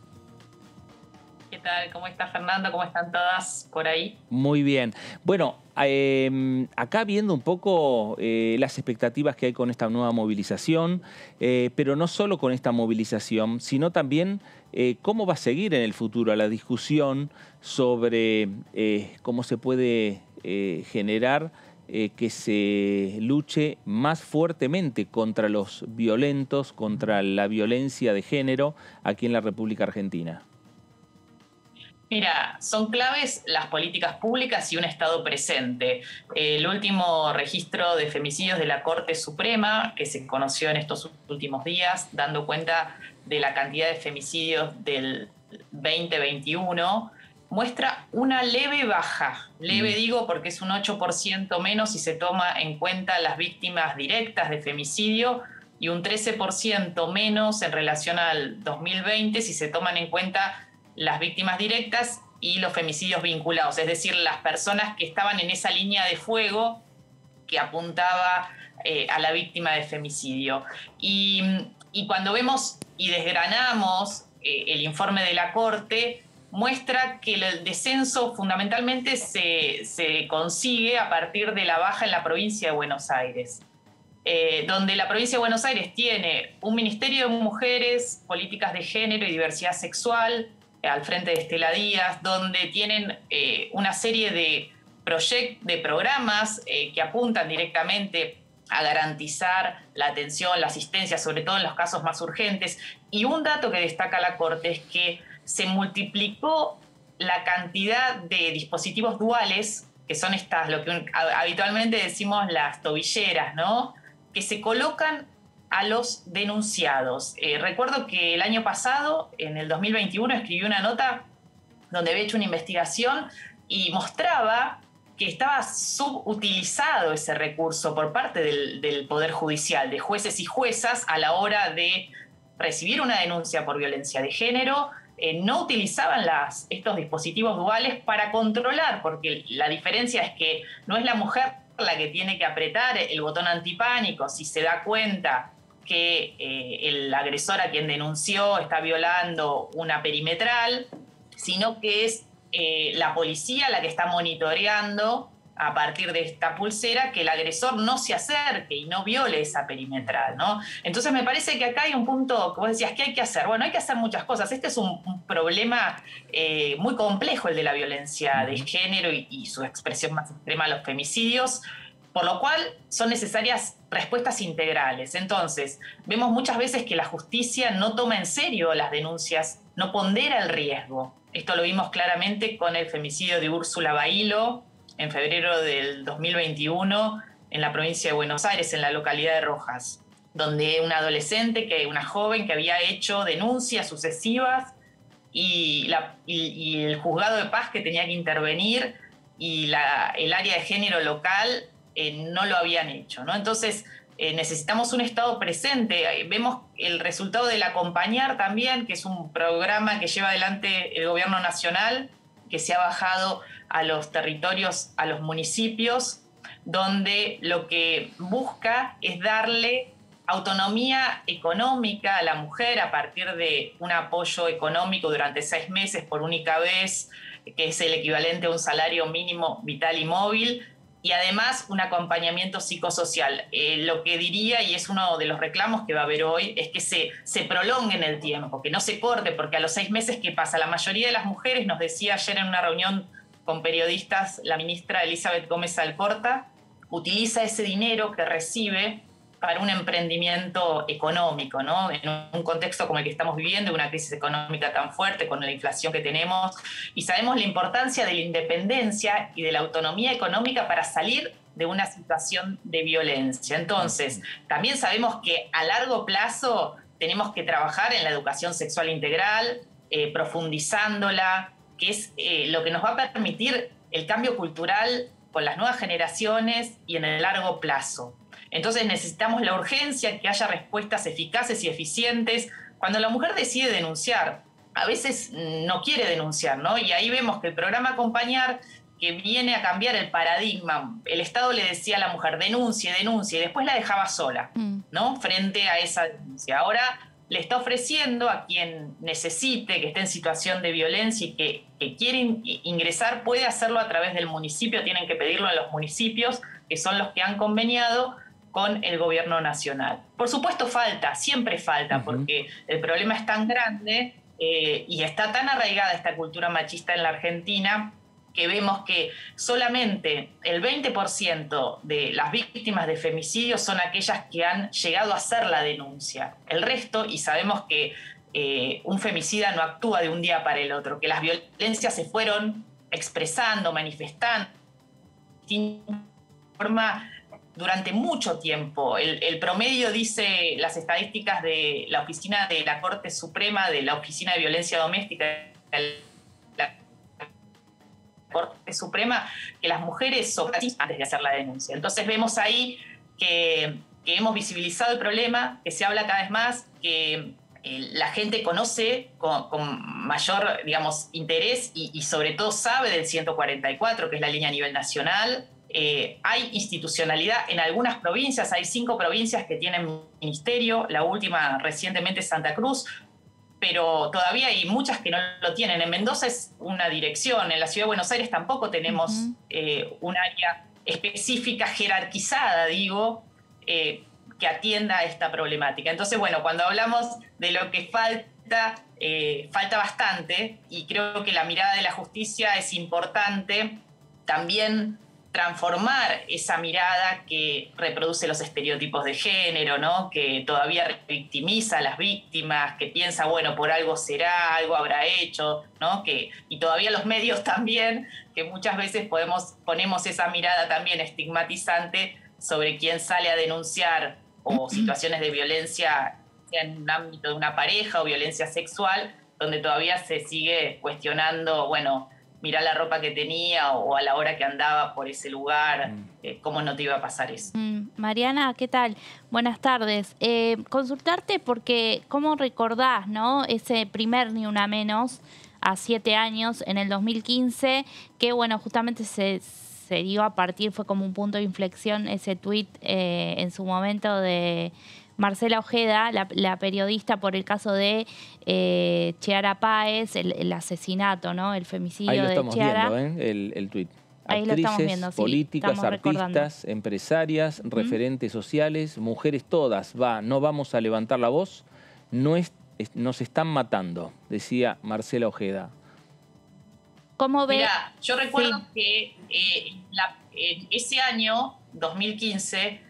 E: ¿Qué tal? ¿Cómo está Fernando? ¿Cómo están todas por ahí?
A: Muy bien. Bueno, acá viendo un poco las expectativas que hay con esta nueva movilización, pero no solo con esta movilización, sino también cómo va a seguir en el futuro la discusión sobre cómo se puede generar que se luche más fuertemente contra los violentos, contra la violencia de género aquí en la República Argentina.
E: Mira, son claves las políticas públicas y un Estado presente. El último registro de femicidios de la Corte Suprema, que se conoció en estos últimos días, dando cuenta de la cantidad de femicidios del 2021, muestra una leve baja. Leve digo porque es un 8% menos si se toma en cuenta las víctimas directas de femicidio y un 13% menos en relación al 2020 si se toman en cuenta las víctimas directas y los femicidios vinculados, es decir, las personas que estaban en esa línea de fuego que apuntaba a la víctima de femicidio. Y cuando vemos y desgranamos el informe de la Corte, muestra que el descenso fundamentalmente se consigue a partir de la baja en la provincia de Buenos Aires. Donde la provincia de Buenos Aires tiene un Ministerio de Mujeres, Políticas de Género y Diversidad Sexual, al frente de Estela Díaz, donde tienen una serie de programas que apuntan directamente a garantizar la atención, la asistencia, sobre todo en los casos más urgentes. Y un dato que destaca la Corte es que se multiplicó la cantidad de dispositivos duales, que son estas, lo que habitualmente decimos las tobilleras, ¿no?, que se colocan a los denunciados. Recuerdo que el año pasado, en el 2021, escribí una nota donde había hecho una investigación y mostraba que estaba subutilizado ese recurso por parte del Poder Judicial, de jueces y juezas, a la hora de recibir una denuncia por violencia de género. No utilizaban estos dispositivos duales para controlar, porque la diferencia es que no es la mujer la que tiene que apretar el botón antipánico si se da cuenta que el agresor a quien denunció está violando una perimetral, sino que es la policía la que está monitoreando a partir de esta pulsera que el agresor no se acerque y no viole esa perimetral, ¿no? Entonces me parece que acá hay un punto, como decías, ¿qué hay que hacer? Bueno, hay que hacer muchas cosas. Este es un problema muy complejo, el de la violencia de género y su expresión más extrema, los femicidios, por lo cual son necesarias respuestas integrales. Entonces, vemos muchas veces que la justicia no toma en serio las denuncias, no pondera el riesgo. Esto lo vimos claramente con el femicidio de Úrsula Bailo en febrero del 2021 en la provincia de Buenos Aires, en la localidad de Rojas, donde una adolescente, una joven que había hecho denuncias sucesivas y el juzgado de paz que tenía que intervenir y el área de género local no lo habían hecho, ¿no? Entonces, necesitamos un Estado presente. Vemos el resultado del Acompañar también, que es un programa que lleva adelante el Gobierno Nacional, que se ha bajado a los territorios, a los municipios, donde lo que busca es darle autonomía económica a la mujer a partir de un apoyo económico durante 6 meses por única vez, que es el equivalente a un salario mínimo vital y móvil, y además un acompañamiento psicosocial. Lo que diría, y es uno de los reclamos que va a haber hoy, es que se prolongue en el tiempo, que no se corte, porque a los 6 meses, ¿qué pasa? La mayoría de las mujeres, nos decía ayer en una reunión con periodistas la ministra Elizabeth Gómez Alcorta, utiliza ese dinero que recibe para un emprendimiento económico, ¿no? En un contexto como el que estamos viviendo, una crisis económica tan fuerte con la inflación que tenemos, y sabemos la importancia de la independencia y de la autonomía económica para salir de una situación de violencia. Entonces, también sabemos que a largo plazo tenemos que trabajar en la educación sexual integral, profundizándola, que es lo que nos va a permitir el cambio cultural con las nuevas generaciones y en el largo plazo. Entonces necesitamos la urgencia, que haya respuestas eficaces y eficientes. Cuando la mujer decide denunciar, a veces no quiere denunciar, ¿no? Y ahí vemos que el programa Acompañar, que viene a cambiar el paradigma, el Estado le decía a la mujer, denuncie, denuncie, y después la dejaba sola, ¿no? Frente a esa denuncia. Ahora le está ofreciendo a quien necesite, que esté en situación de violencia y que quiere ingresar, puede hacerlo a través del municipio, tienen que pedirlo a los municipios, que son los que han conveniado con el gobierno nacional. Por supuesto falta, siempre falta, porque el problema es tan grande y está tan arraigada esta cultura machista en la Argentina que vemos que solamente el 20% de las víctimas de femicidios son aquellas que han llegado a hacer la denuncia. El resto, y sabemos que un femicida no actúa de un día para el otro, que las violencias se fueron expresando, manifestando de forma durante mucho tiempo. El promedio, dice las estadísticas de la Oficina de la Corte Suprema, de la Oficina de Violencia Doméstica, la Corte Suprema, que las mujeres son antes de hacer la denuncia. Entonces vemos ahí que hemos visibilizado el problema, que se habla cada vez más, que la gente conoce con mayor, digamos, interés y sobre todo sabe del 144, que es la línea a nivel nacional. Hay institucionalidad en algunas provincias, hay 5 provincias que tienen ministerio, la última recientemente es Santa Cruz, pero todavía hay muchas que no lo tienen. En Mendoza es una dirección, en la Ciudad de Buenos Aires tampoco tenemos un área específica, jerarquizada, digo, que atienda a esta problemática. Entonces, bueno, cuando hablamos de lo que falta, falta bastante, y creo que la mirada de la justicia es importante también transformar esa mirada que reproduce los estereotipos de género, ¿no? Que todavía victimiza a las víctimas, que piensa, bueno, por algo será, algo habrá hecho, ¿no? Y todavía los medios también, que muchas veces ponemos esa mirada también estigmatizante sobre quien sale a denunciar o situaciones de violencia, sea en un ámbito de una pareja o violencia sexual, donde todavía se sigue cuestionando, bueno, mirá la ropa que tenía o a la hora que andaba por ese lugar, cómo no te iba a pasar eso.
C: Mariana, ¿qué tal? Buenas tardes. Consultarte porque, ¿cómo recordás, no, ese primer Ni Una Menos a 7 años en el 2015, que bueno, justamente se dio a partir, fue como un punto de inflexión ese tuit en su momento de Marcela Ojeda, la periodista, por el caso de Chiara Páez, el asesinato, ¿no? El femicidio de Chiara.
A: Ahí lo estamos viendo, el tuit.
C: Ahí lo estamos viendo, sí,
A: políticas,
C: estamos recordando.
A: artistas, empresarias, referentes sociales, mujeres todas. No vamos a levantar la voz, nos están matando, decía Marcela Ojeda.
C: ¿Cómo ve?
E: Mira, yo recuerdo que ese año, 2015,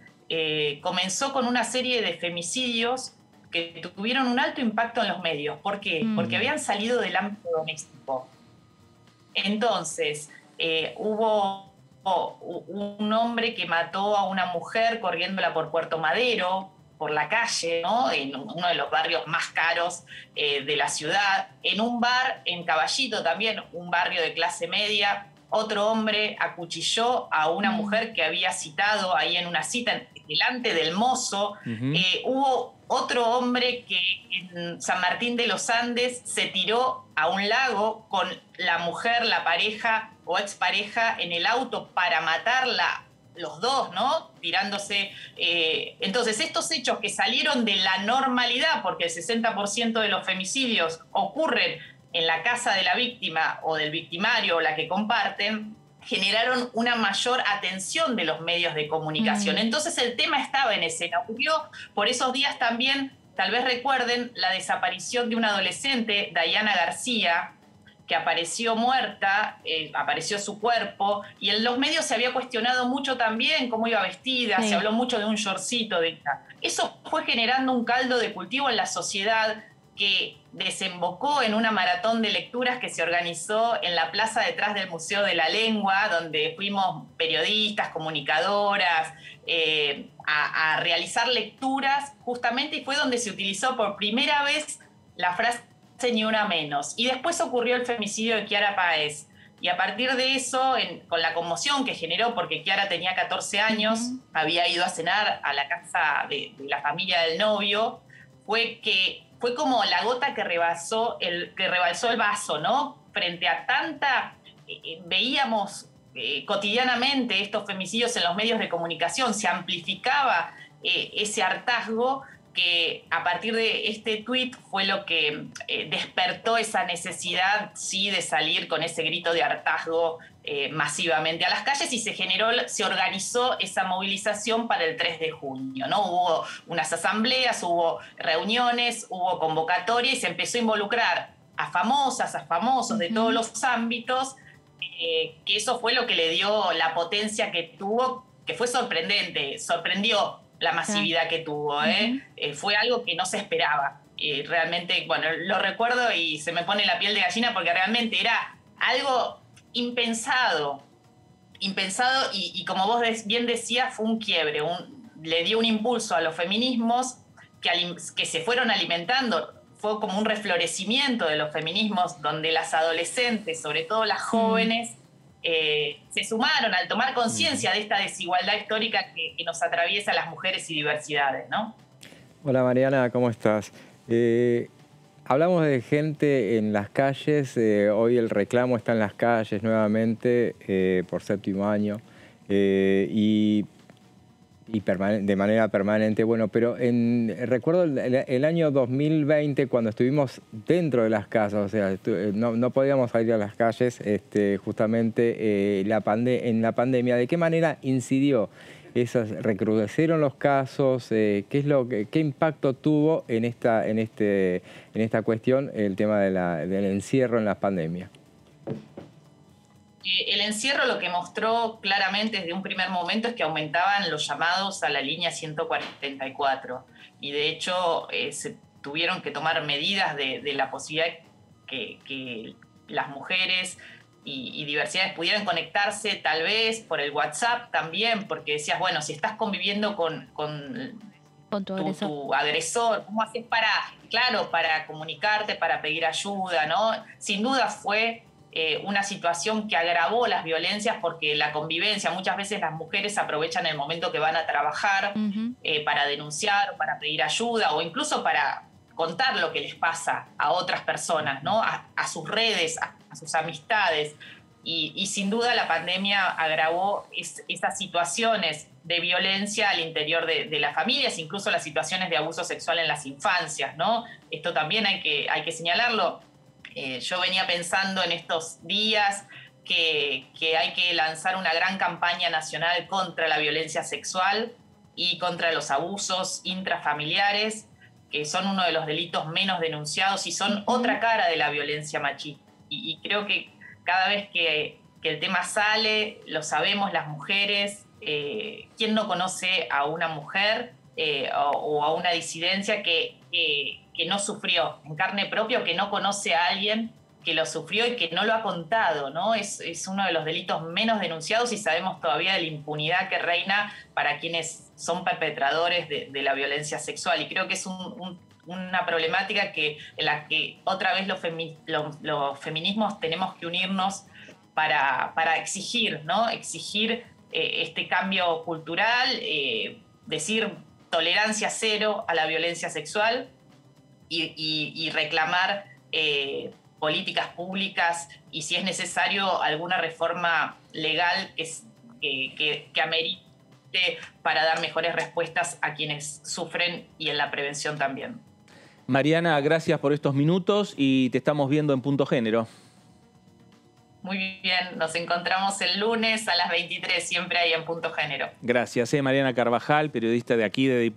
E: comenzó con una serie de femicidios que tuvieron un alto impacto en los medios. ¿Por qué? Porque habían salido del ámbito doméstico. Entonces, hubo un hombre que mató a una mujer corriéndola por Puerto Madero, por la calle, ¿no? En uno de los barrios más caros de la ciudad. En un bar, en Caballito también, un barrio de clase media, otro hombre acuchilló a una mujer que había citado ahí en una cita delante del mozo. Hubo otro hombre que en San Martín de los Andes se tiró a un lago con la mujer, la pareja o expareja en el auto para matarla, los dos, ¿no? Tirándose. Entonces, estos hechos que salieron de la normalidad, porque el 60% de los femicidios ocurren en la casa de la víctima o del victimario o la que comparten, generaron una mayor atención de los medios de comunicación. Entonces el tema estaba en escena. Ocurrió por esos días también, tal vez recuerden, la desaparición de una adolescente, Dayana García, que apareció muerta, apareció su cuerpo, y en los medios se había cuestionado mucho también cómo iba vestida, se habló mucho de un shortcito de ella. Eso fue generando un caldo de cultivo en la sociedad que desembocó en una maratón de lecturas que se organizó en la plaza detrás del Museo de la Lengua, donde fuimos periodistas, comunicadoras, a realizar lecturas justamente, y fue donde se utilizó por primera vez la frase "ni una menos". Y después ocurrió el femicidio de Kiara Páez. Y a partir de eso, con la conmoción que generó, porque Kiara tenía 14 años, había ido a cenar a la casa de la familia del novio, fue como la gota que rebalsó el vaso, ¿no? Frente a tanta... veíamos cotidianamente estos femicidios en los medios de comunicación, se amplificaba ese hartazgo, que a partir de este tuit fue lo que despertó esa necesidad, sí, de salir con ese grito de hartazgo masivamente a las calles, y se organizó esa movilización para el 3 de junio, ¿no? Hubo unas asambleas, hubo reuniones, hubo convocatoria, y se empezó a involucrar a famosas, a famosos de todos los ámbitos, que eso fue lo que le dio la potencia que tuvo, que fue sorprendente, sorprendió la masividad que tuvo, fue algo que no se esperaba. Realmente, bueno, lo recuerdo y se me pone la piel de gallina, porque realmente era algo impensado, y como vos bien decías, fue un quiebre, le dio un impulso a los feminismos que se fueron alimentando. Fue como un reflorecimiento de los feminismos, donde las adolescentes, sobre todo las jóvenes, se sumaron al tomar conciencia de esta desigualdad histórica que nos atraviesa a las mujeres y diversidades, ¿no? Hola
B: Mariana, ¿cómo estás? Hablamos de gente en las calles, hoy el reclamo está en las calles nuevamente por 7º año y de manera permanente. Bueno, pero recuerdo el año 2020, cuando estuvimos dentro de las casas, o sea, no podíamos salir a las calles, justamente en la pandemia. ¿De qué manera incidió? ¿Recrudecieron los casos? ¿Qué impacto tuvo en esta cuestión el tema del encierro en la pandemia?
E: El encierro lo que mostró claramente desde un primer momento es que aumentaban los llamados a la línea 144, y de hecho se tuvieron que tomar medidas de la posibilidad que las mujeres y diversidades pudieran conectarse, tal vez por el WhatsApp también, porque decías, bueno, si estás conviviendo con tu agresor, ¿cómo haces para comunicarte, para pedir ayuda, ¿no? Sin duda fue una situación que agravó las violencias, porque la convivencia, muchas veces las mujeres aprovechan el momento que van a trabajar para denunciar, para pedir ayuda, o incluso para contar lo que les pasa a otras personas, ¿no? A sus redes, a sus amistades. Y sin duda la pandemia agravó esas situaciones de violencia al interior de las familias, incluso las situaciones de abuso sexual en las infancias, ¿no? Esto también hay que señalarlo. Yo venía pensando en estos días que hay que lanzar una gran campaña nacional contra la violencia sexual y contra los abusos intrafamiliares, que son uno de los delitos menos denunciados y son otra cara de la violencia machista. Y creo que cada vez que el tema sale, lo sabemos las mujeres, ¿quién no conoce a una mujer o a una disidencia que no sufrió en carne propia o que no conoce a alguien que lo sufrió y que no lo ha contado, ¿no? Es uno de los delitos menos denunciados y sabemos todavía de la impunidad que reina para quienes son perpetradores de la violencia sexual. Y creo que es una problemática en la que otra vez los feminismos tenemos que unirnos para exigir, ¿no? Exigir este cambio cultural, decir tolerancia cero a la violencia sexual y reclamar políticas públicas y, si es necesario, alguna reforma legal que amerite para dar mejores respuestas a quienes sufren y en la prevención también.
A: Mariana, gracias por estos minutos y te estamos viendo en Punto Género.
E: Muy bien, nos encontramos el lunes a las 23, siempre ahí en Punto Género.
A: Gracias, Mariana Carvajal, periodista de aquí, de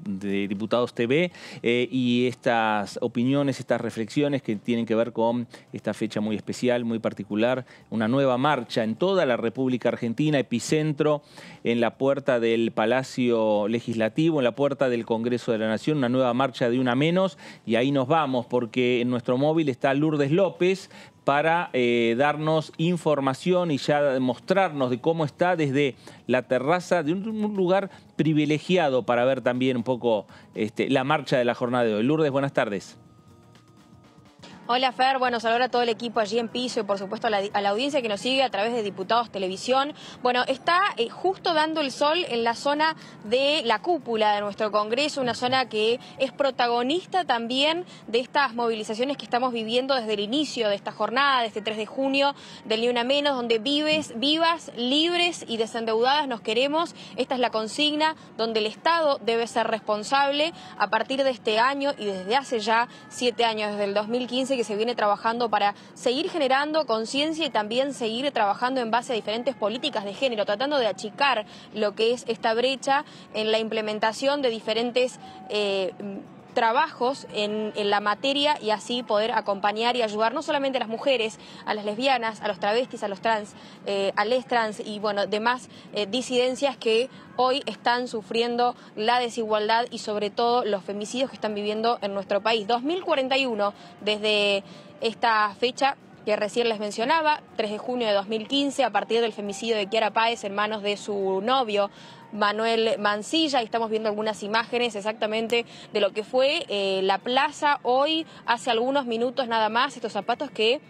A: Diputados TV, y estas opiniones, estas reflexiones que tienen que ver con esta fecha muy especial, muy particular, una nueva marcha en toda la República Argentina, epicentro en la puerta del Palacio Legislativo, en la puerta del Congreso de la Nación, una nueva marcha de una menos, y ahí nos vamos, porque en nuestro móvil está Lourdes López, para darnos información y ya mostrarnos de cómo está desde la terraza de un lugar privilegiado para ver también un poco la marcha de la jornada de hoy. Lourdes, buenas tardes.
F: Hola Fer, bueno, saludar a todo el equipo allí en piso y por supuesto a la audiencia que nos sigue a través de Diputados Televisión. Bueno, está justo dando el sol en la zona de la cúpula de nuestro Congreso, una zona que es protagonista también de estas movilizaciones que estamos viviendo desde el inicio de esta jornada, de este 3 de junio, del Ni Una Menos, donde vivas, libres y desendeudadas nos queremos. Esta es la consigna donde el Estado debe ser responsable a partir de este año y desde hace ya 7 años, desde el 2015, que se viene trabajando para seguir generando conciencia y también seguir trabajando en base a diferentes políticas de género, tratando de achicar lo que es esta brecha en la implementación de diferentes trabajos en la materia y así poder acompañar y ayudar no solamente a las mujeres, a las lesbianas, a los travestis, a los trans, a les trans y bueno, demás disidencias que hoy están sufriendo la desigualdad y sobre todo los femicidios que están viviendo en nuestro país. 2041 desde esta fecha que recién les mencionaba, 3 de junio de 2015, a partir del femicidio de Kiara Páez en manos de su novio, Manuel Mancilla, y estamos viendo algunas imágenes exactamente de lo que fue la plaza hoy, hace algunos minutos nada más, estos zapatos que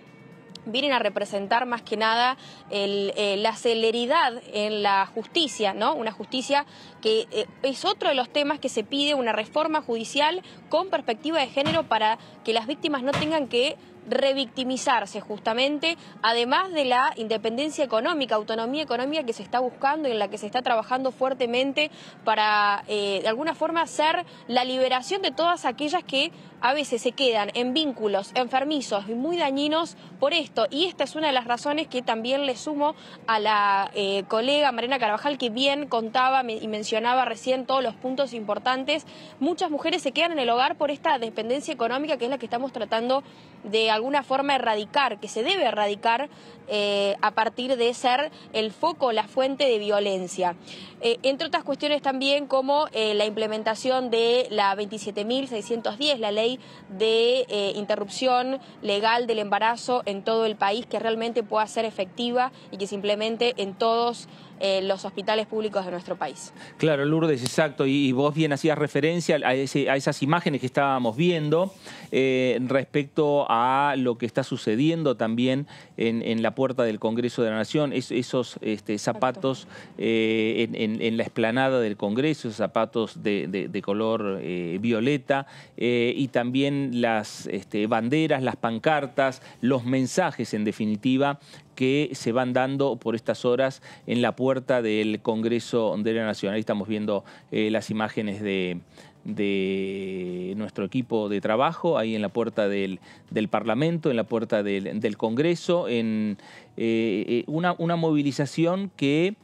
F: vienen a representar más que nada la celeridad en la justicia, ¿no? Una justicia que es otro de los temas que se pide, una reforma judicial con perspectiva de género para que las víctimas no tengan que revictimizarse justamente, además de la independencia económica, autonomía económica que se está buscando y en la que se está trabajando fuertemente para de alguna forma hacer la liberación de todas aquellas que a veces se quedan en vínculos enfermizos y muy dañinos por esto. Y esta es una de las razones que también le sumo a la colega Mariana Carvajal, que bien contaba y mencionaba recién todos los puntos importantes. Muchas mujeres se quedan en el hogar por esta dependencia económica, que es la que estamos tratando de alguna forma erradicar, que se debe erradicar a partir de ser el foco, la fuente de violencia. Entre otras cuestiones también como la implementación de la 27.610, la ley de interrupción legal del embarazo en todo el país, que realmente pueda ser efectiva y que se implemente en todos los hospitales públicos de nuestro país.
A: Claro, Lourdes, exacto. Y vos bien hacías referencia a esas imágenes que estábamos viendo respecto a lo que está sucediendo también en la puerta del Congreso de la Nación, esos zapatos en la explanada del Congreso, esos zapatos de color violeta, y también las banderas, las pancartas, los mensajes en definitiva que se van dando por estas horas en la puerta del Congreso de la Nación. Ahí estamos viendo las imágenes de nuestro equipo de trabajo, ahí en la puerta del Parlamento, en la puerta del Congreso, en una movilización que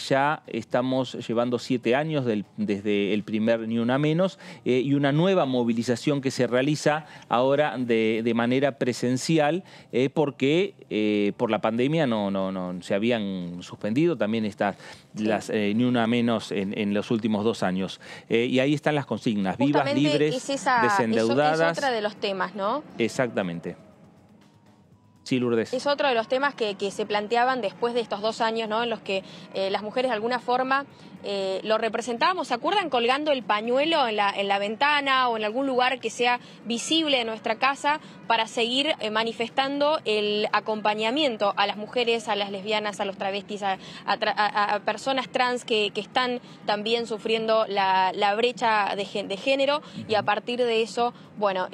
A: ya estamos llevando 7 años desde el primer Ni Una Menos, y una nueva movilización que se realiza ahora de manera presencial, porque por la pandemia no se habían suspendido también las Ni Una Menos en los últimos 2 años. Y ahí están las consignas: vivas, libres, desendeudadas.
F: Es otra de los temas, ¿no?
A: Exactamente. Sí, Lourdes.
F: Es otro de los temas que se planteaban después de estos 2 años, ¿no? En los que las mujeres de alguna forma lo representábamos. ¿Se acuerdan? Colgando el pañuelo en la ventana o en algún lugar que sea visible de nuestra casa para seguir manifestando el acompañamiento a las mujeres, a las lesbianas, a los travestis, a personas trans que están también sufriendo la brecha de género. Y a partir de eso, bueno,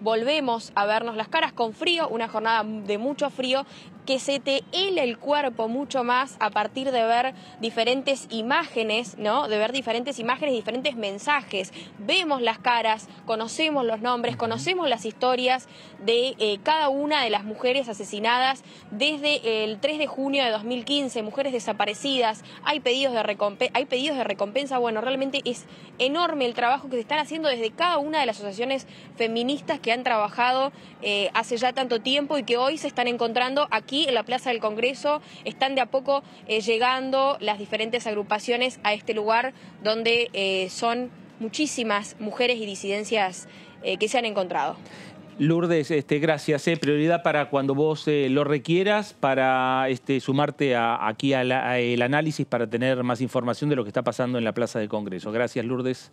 F: volvemos a vernos las caras con frío, una jornada de mucho frío, que se te hela el cuerpo mucho más a partir de ver diferentes imágenes, ¿no? De ver diferentes imágenes, diferentes mensajes. Vemos las caras, conocemos los nombres, conocemos las historias de cada una de las mujeres asesinadas desde el 3 de junio de 2015, mujeres desaparecidas, hay pedidos de recompensa. Bueno, realmente es enorme el trabajo que se están haciendo desde cada una de las asociaciones feministas que han trabajado hace ya tanto tiempo y que hoy se están encontrando aquí en la Plaza del Congreso. Están de a poco llegando las diferentes agrupaciones a este lugar donde son muchísimas mujeres y disidencias que se han encontrado.
A: Lourdes, gracias. Prioridad para cuando vos lo requieras, para sumarte aquí al análisis para tener más información de lo que está pasando en la Plaza del Congreso. Gracias, Lourdes.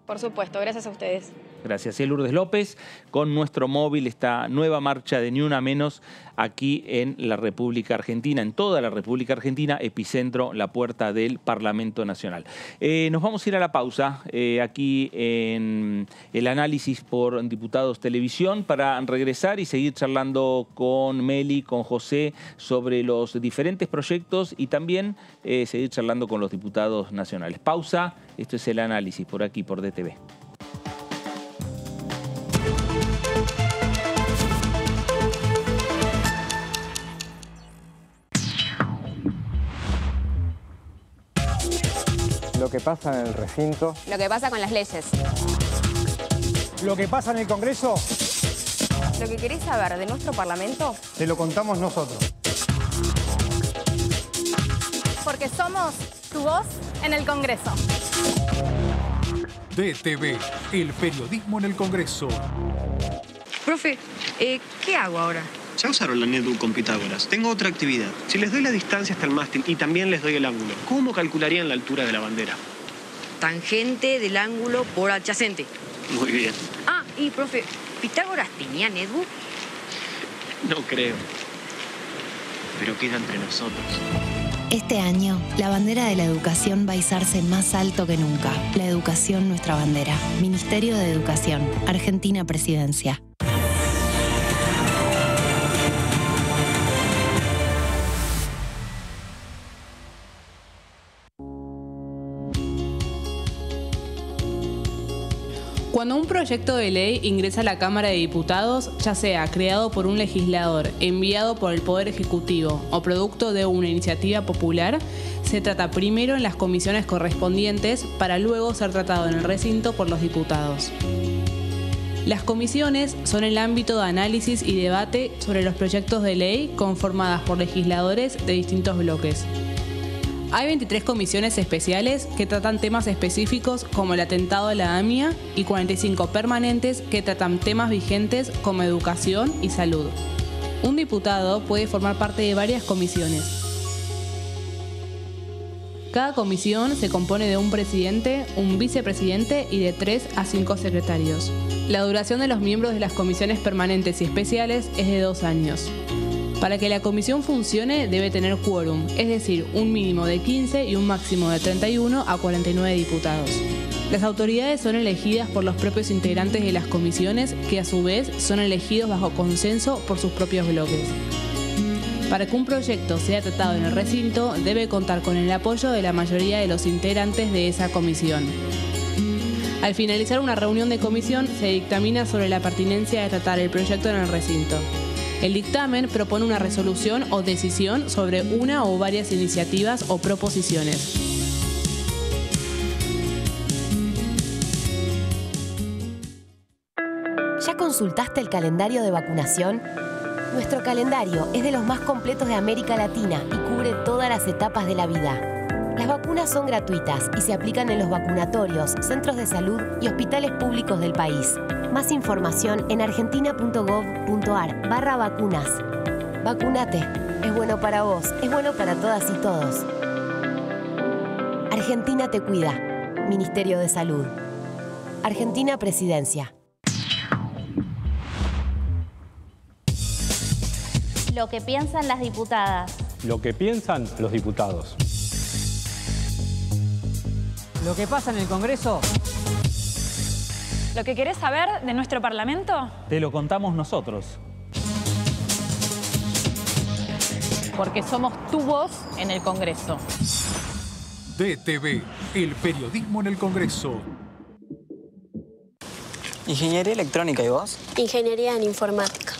F: Por supuesto, gracias a ustedes.
A: Gracias. Lourdes López, con nuestro móvil, esta nueva marcha de Ni Una Menos aquí en la República Argentina, en toda la República Argentina, epicentro, la puerta del Parlamento Nacional. Nos vamos a ir a la pausa aquí en el análisis por Diputados Televisión para regresar y seguir charlando con Meli, con José sobre los diferentes proyectos y también seguir charlando con los diputados nacionales. Pausa, esto es el análisis por aquí, por DTV.
B: Lo que pasa en el recinto.
G: Lo que pasa con las leyes.
H: Lo que pasa en el Congreso.
G: Lo que querés saber de nuestro Parlamento.
H: Te lo contamos nosotros.
I: Porque somos tu voz en el Congreso.
J: DTV, el periodismo en el Congreso.
K: Profe, ¿qué hago ahora?
L: Ya usaron la NetBook con Pitágoras. Tengo otra actividad. Si les doy la distancia hasta el mástil y también les doy el ángulo, ¿cómo calcularían la altura de la bandera?
K: Tangente del ángulo por adyacente.
L: Muy bien.
K: Ah, y profe, ¿Pitágoras tenía NetBook?
L: No creo. Pero queda entre nosotros.
M: Este año, la bandera de la educación va a izarse más alto que nunca. La educación, nuestra bandera. Ministerio de Educación. Argentina Presidencia.
N: Cuando un proyecto de ley ingresa a la Cámara de Diputados, ya sea creado por un legislador, enviado por el Poder Ejecutivo o producto de una iniciativa popular, se trata primero en las comisiones correspondientes para luego ser tratado en el recinto por los diputados. Las comisiones son el ámbito de análisis y debate sobre los proyectos de ley conformadas por legisladores de distintos bloques. Hay 23 comisiones especiales que tratan temas específicos como el atentado a la AMIA y 45 permanentes que tratan temas vigentes como educación y salud. Un diputado puede formar parte de varias comisiones. Cada comisión se compone de un presidente, un vicepresidente y de 3 a 5 secretarios. La duración de los miembros de las comisiones permanentes y especiales es de 2 años. Para que la comisión funcione debe tener quórum, es decir, un mínimo de 15 y un máximo de 31 a 49 diputados. Las autoridades son elegidas por los propios integrantes de las comisiones, que a su vez son elegidos bajo consenso por sus propios bloques. Para que un proyecto sea tratado en el recinto, debe contar con el apoyo de la mayoría de los integrantes de esa comisión. Al finalizar una reunión de comisión, se dictamina sobre la pertinencia de tratar el proyecto en el recinto. El dictamen propone una resolución o decisión sobre una o varias iniciativas o proposiciones.
O: ¿Ya consultaste el calendario de vacunación? Nuestro calendario es de los más completos de América Latina y cubre todas las etapas de la vida. Las vacunas son gratuitas y se aplican en los vacunatorios, centros de salud y hospitales públicos del país. Más información en argentina.gov.ar/vacunas. Vacúnate. Es bueno para vos, es bueno para todas y todos. Argentina te cuida. Ministerio de Salud. Argentina Presidencia.
C: Lo que piensan las diputadas.
P: Lo que piensan los diputados.
H: Lo que pasa en el Congreso.
I: ¿Lo que querés saber de nuestro Parlamento?
A: Te lo contamos nosotros.
Q: Porque somos tu voz en el Congreso.
J: DTV, el periodismo en el Congreso.
R: Ingeniería electrónica, ¿y vos?
S: Ingeniería en informática.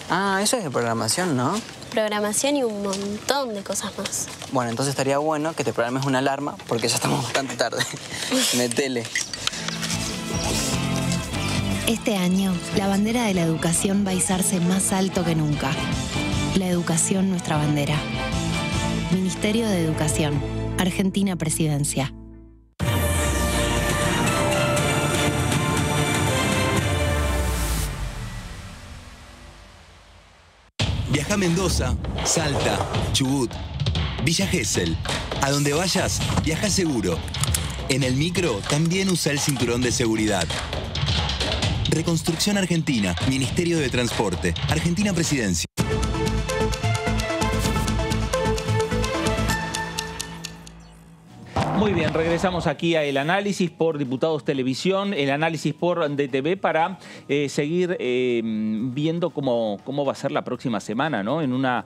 R: Ah, eso es de programación, ¿no?
S: Programación y un montón de cosas más.
R: Bueno, entonces estaría bueno que te programes una alarma porque ya estamos bastante tarde. Metele.
M: Este año, la bandera de la educación va a izarse más alto que nunca. La educación, nuestra bandera. Ministerio de Educación. Argentina Presidencia.
T: Viaja a Mendoza, Salta, Chubut, Villa Gesell. A donde vayas, viaja seguro. En el micro también usa el cinturón de seguridad. Reconstrucción Argentina, Ministerio de Transporte, Argentina Presidencia.
A: Muy bien, regresamos aquí a El Análisis por Diputados Televisión, El Análisis por DTV para seguir viendo cómo va a ser la próxima semana, ¿no? En una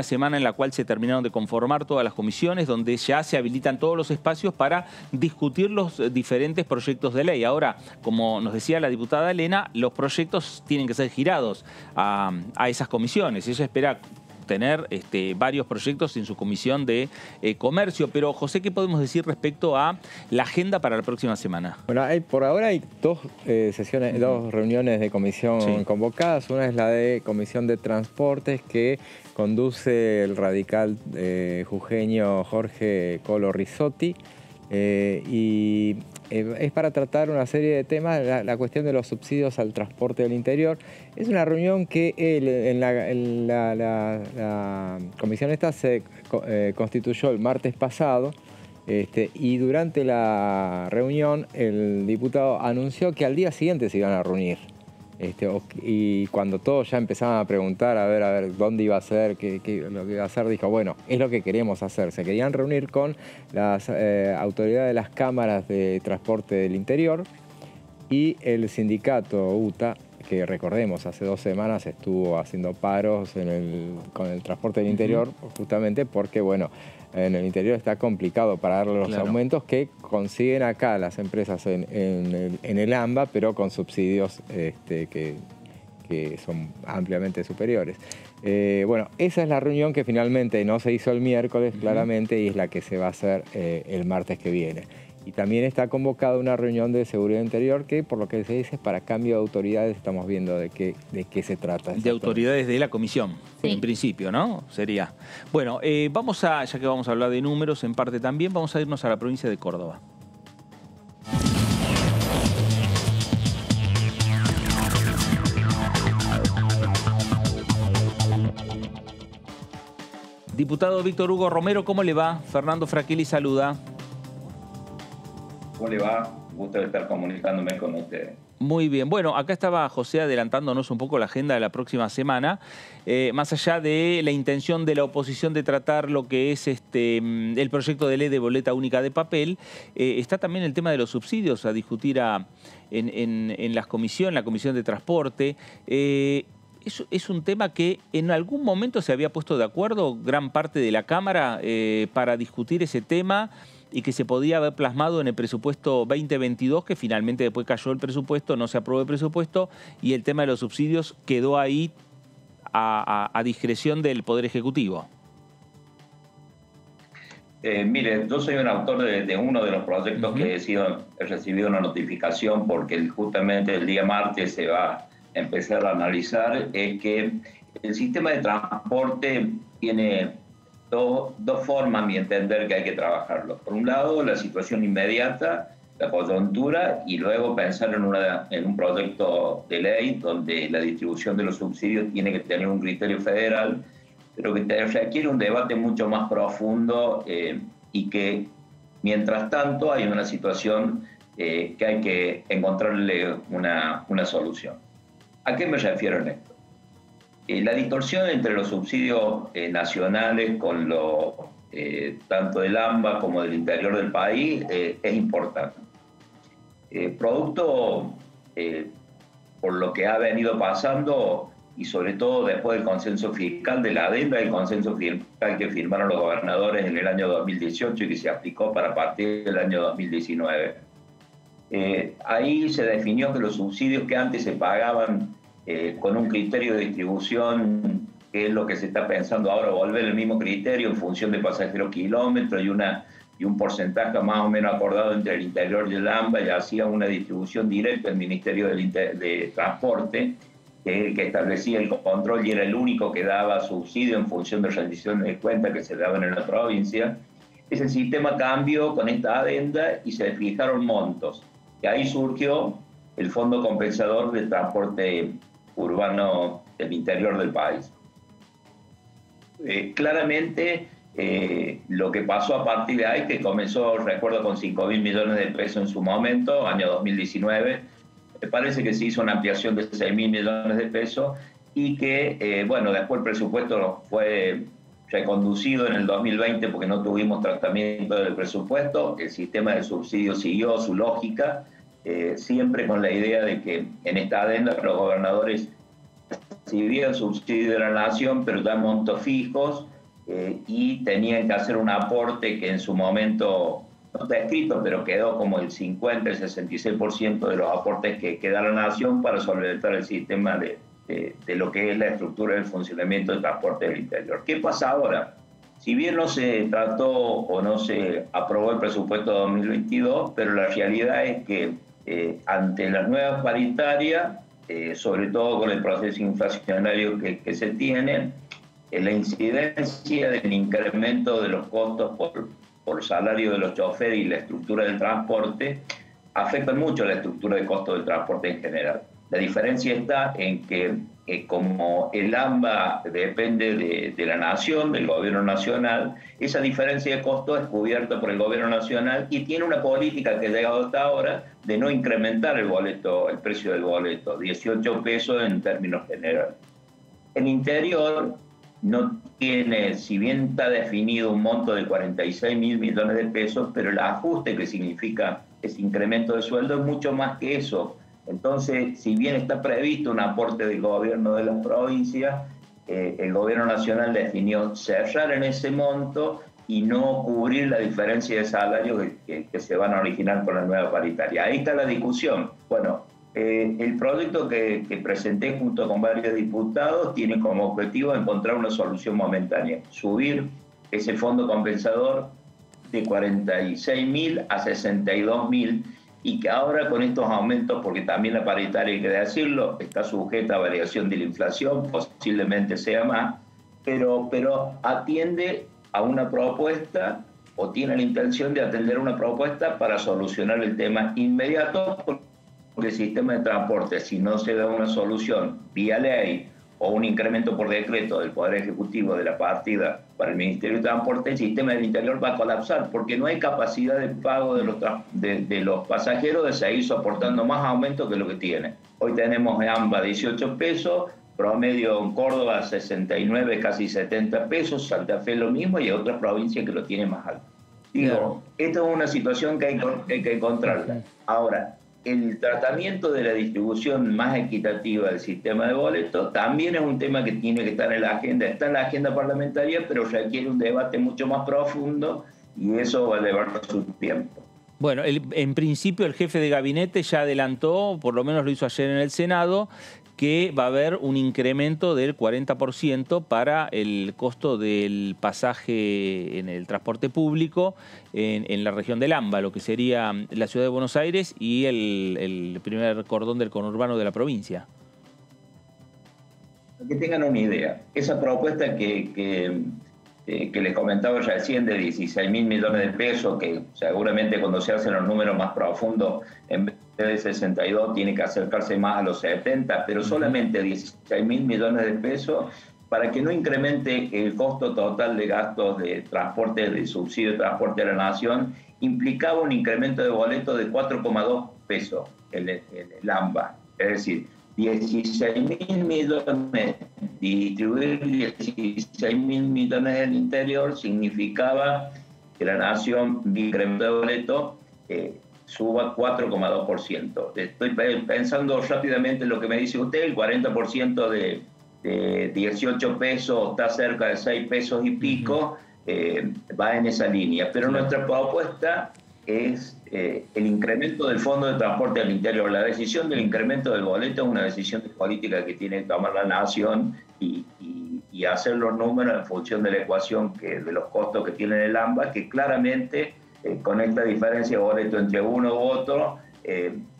A: semana en la cual se terminaron de conformar todas las comisiones, donde ya se habilitan todos los espacios para discutir los diferentes proyectos de ley. Ahora, como nos decía la diputada Elena, los proyectos tienen que ser girados a esas comisiones. Ella espera tener varios proyectos en su comisión de comercio. Pero, José, ¿qué podemos decir respecto a la agenda para la próxima semana?
B: Bueno, por ahora hay dos reuniones de comisión convocadas. Una es la de Comisión de Transportes, que conduce el radical jujeño Jorge Colo Rizzotti. Y es para tratar una serie de temas, la cuestión de los subsidios al transporte del interior. Es una reunión que en la comisión esta se constituyó el martes pasado, y durante la reunión el diputado anunció que al día siguiente se iban a reunir. Y cuando todos ya empezaban a preguntar a ver dónde iba a ser, qué lo que iba a hacer, dijo, bueno, es lo que queremos hacer. Se querían reunir con las autoridades de las cámaras de transporte del interior y el sindicato UTA, que recordemos, hace 2 semanas estuvo haciendo paros con el transporte del interior, justamente porque, bueno, en el interior está complicado para darle los aumentos que consiguen acá las empresas en el AMBA, pero con subsidios que son ampliamente superiores. Bueno, esa es la reunión que finalmente no se hizo el miércoles, claramente, y es la que se va a hacer el martes que viene. Y también está convocada una reunión de seguridad interior que, por lo que se dice, es para cambio de autoridades. Estamos viendo de qué se trata.
A: De autoridades de la comisión, en principio, ¿no? Sería. Bueno, ya que vamos a hablar de números en parte también, vamos a irnos a la provincia de Córdoba. Diputado Víctor Hugo Romero, ¿cómo le va? Fernando Fraquelli saluda.
U: ¿Cómo le va? Gusto de estar comunicándome con usted.
A: Muy bien. Bueno, acá estaba José adelantándonos un poco la agenda de la próxima semana. Más allá de la intención de la oposición de tratar lo que es el proyecto de ley de boleta única de papel, está también el tema de los subsidios a discutir en la comisión de transporte. Es un tema que en algún momento se había puesto de acuerdo gran parte de la Cámara para discutir ese tema. y que se podía haber plasmado en el presupuesto 2022, que finalmente después cayó el presupuesto, no se aprobó el presupuesto, y el tema de los subsidios quedó ahí a discreción del Poder Ejecutivo.
U: Mire, yo soy un autor de uno de los proyectos que he recibido una notificación porque justamente el día martes se va a empezar a analizar. Es que el sistema de transporte tiene dos formas, a mi entender, que hay que trabajarlo. Por un lado, la situación inmediata, la coyuntura, y luego pensar en un proyecto de ley donde la distribución de los subsidios tiene que tener un criterio federal, pero que requiere un debate mucho más profundo y que, mientras tanto, hay una situación que hay que encontrarle una solución. ¿A qué me refiero en esto? La distorsión entre los subsidios nacionales con tanto del AMBA como del interior del país es importante. Producto por lo que ha venido pasando, y sobre todo después del consenso fiscal, de la adenda del consenso fiscal que firmaron los gobernadores en el año 2018 y que se aplicó para partir del año 2019. Ahí se definió que los subsidios que antes se pagaban con un criterio de distribución, que es lo que se está pensando ahora, volver el mismo criterio en función de pasajeros kilómetros y un porcentaje más o menos acordado entre el interior y el AMBA, y hacía una distribución directa del Ministerio de Transporte, que establecía el control y era el único que daba subsidio en función de rendiciones de cuentas que se daban en la provincia. Ese sistema cambió con esta adenda y se fijaron montos. Y ahí surgió el Fondo Compensador de Transporte Urbano del interior del país. Claramente, lo que pasó a partir de ahí, que comenzó, recuerdo, con 5.000 millones de pesos en su momento, año 2019, me parece que se hizo una ampliación de 6.000 millones de pesos y que, bueno, después el presupuesto fue reconducido en el 2020 porque no tuvimos tratamiento del presupuesto. El sistema de subsidios siguió su lógica, siempre con la idea de que en esta adenda los gobernadores recibían subsidio de la nación, pero dan montos fijos y tenían que hacer un aporte que en su momento no está escrito, pero quedó como el 50, el 66% de los aportes que da la nación para solventar el sistema de lo que es la estructura del funcionamiento del transporte del interior. ¿Qué pasa ahora? Si bien no se trató o no se aprobó el presupuesto 2022, pero la realidad es que ante las nuevas paritarias, sobre todo con el proceso inflacionario que se tiene, la incidencia del incremento de los costos por salario de los choferes y la estructura del transporte afectan mucho la estructura de costos del transporte en general. La diferencia está en que como el AMBA depende de la nación, del gobierno nacional, esa diferencia de costo es cubierta por el gobierno nacional y tiene una política que ha llegado hasta ahora de no incrementar el precio del boleto, 18 pesos en términos generales. El interior no tiene, si bien está definido un monto de 46.000 millones de pesos, pero el ajuste que significa ese incremento de sueldo es mucho más que eso. Entonces, si bien está previsto un aporte del gobierno de las provincias, el gobierno nacional definió cerrar en ese monto y no cubrir la diferencia de salario que se van a originar con la nueva paritaria. Ahí está la discusión. Bueno, el proyecto que presenté junto con varios diputados tiene como objetivo encontrar una solución momentánea, subir ese fondo compensador de 46.000 a 62.000, y que ahora con estos aumentos, porque también la paritaria, hay que decirlo, está sujeta a variación de la inflación, posiblemente sea más, pero atiende a una propuesta o tiene la intención de atender una propuesta para solucionar el tema inmediato, porque el sistema de transporte, si no se da una solución vía ley o un incremento por decreto del Poder Ejecutivo de la partida para el Ministerio de Transporte, el sistema del interior va a colapsar, porque no hay capacidad de pago de los pasajeros de seguir soportando más aumentos que lo que tiene. Hoy tenemos AMBA 18 pesos, promedio en Córdoba 69, casi 70 pesos, Santa Fe lo mismo, y hay otras provincias que lo tienen más alto. Digo, esta es una situación que hay que encontrarla. Ahora, el tratamiento de la distribución más equitativa del sistema de boletos también es un tema que tiene que estar en la agenda, está en la agenda parlamentaria, pero requiere un debate mucho más profundo y eso va a llevar su tiempo.
A: Bueno, en principio el jefe de gabinete ya adelantó, por lo menos lo hizo ayer en el Senado, que va a haber un incremento del 40% para el costo del pasaje en el transporte público en la región del AMBA, lo que sería la ciudad de Buenos Aires y el primer cordón del conurbano de la provincia.
U: Que tengan una idea, esa propuesta que les comentaba recién de 16.000 millones de pesos, que seguramente cuando se hacen los números más profundos, en vez de 62 tiene que acercarse más a los 70, pero solamente 16.000 millones de pesos para que no incremente el costo total de gastos de transporte, de subsidio de transporte a la nación, implicaba un incremento de boleto de 4,2 pesos en el AMBA. Es decir, 16.000 millones, distribuir 16.000 millones en el interior significaba que la nación, de incremento de boleto, suba 4,2%. Estoy pensando rápidamente en lo que me dice usted, el 40% de 18 pesos está cerca de 6 pesos y pico, va en esa línea. Pero nuestra propuesta es el incremento del fondo de transporte al interior. La decisión del incremento del boleto es una decisión de política que tiene que tomar la nación y hacer los números en función de la ecuación de los costos que tiene el AMBA, que claramente con esta diferencia de boleto entre uno u otro,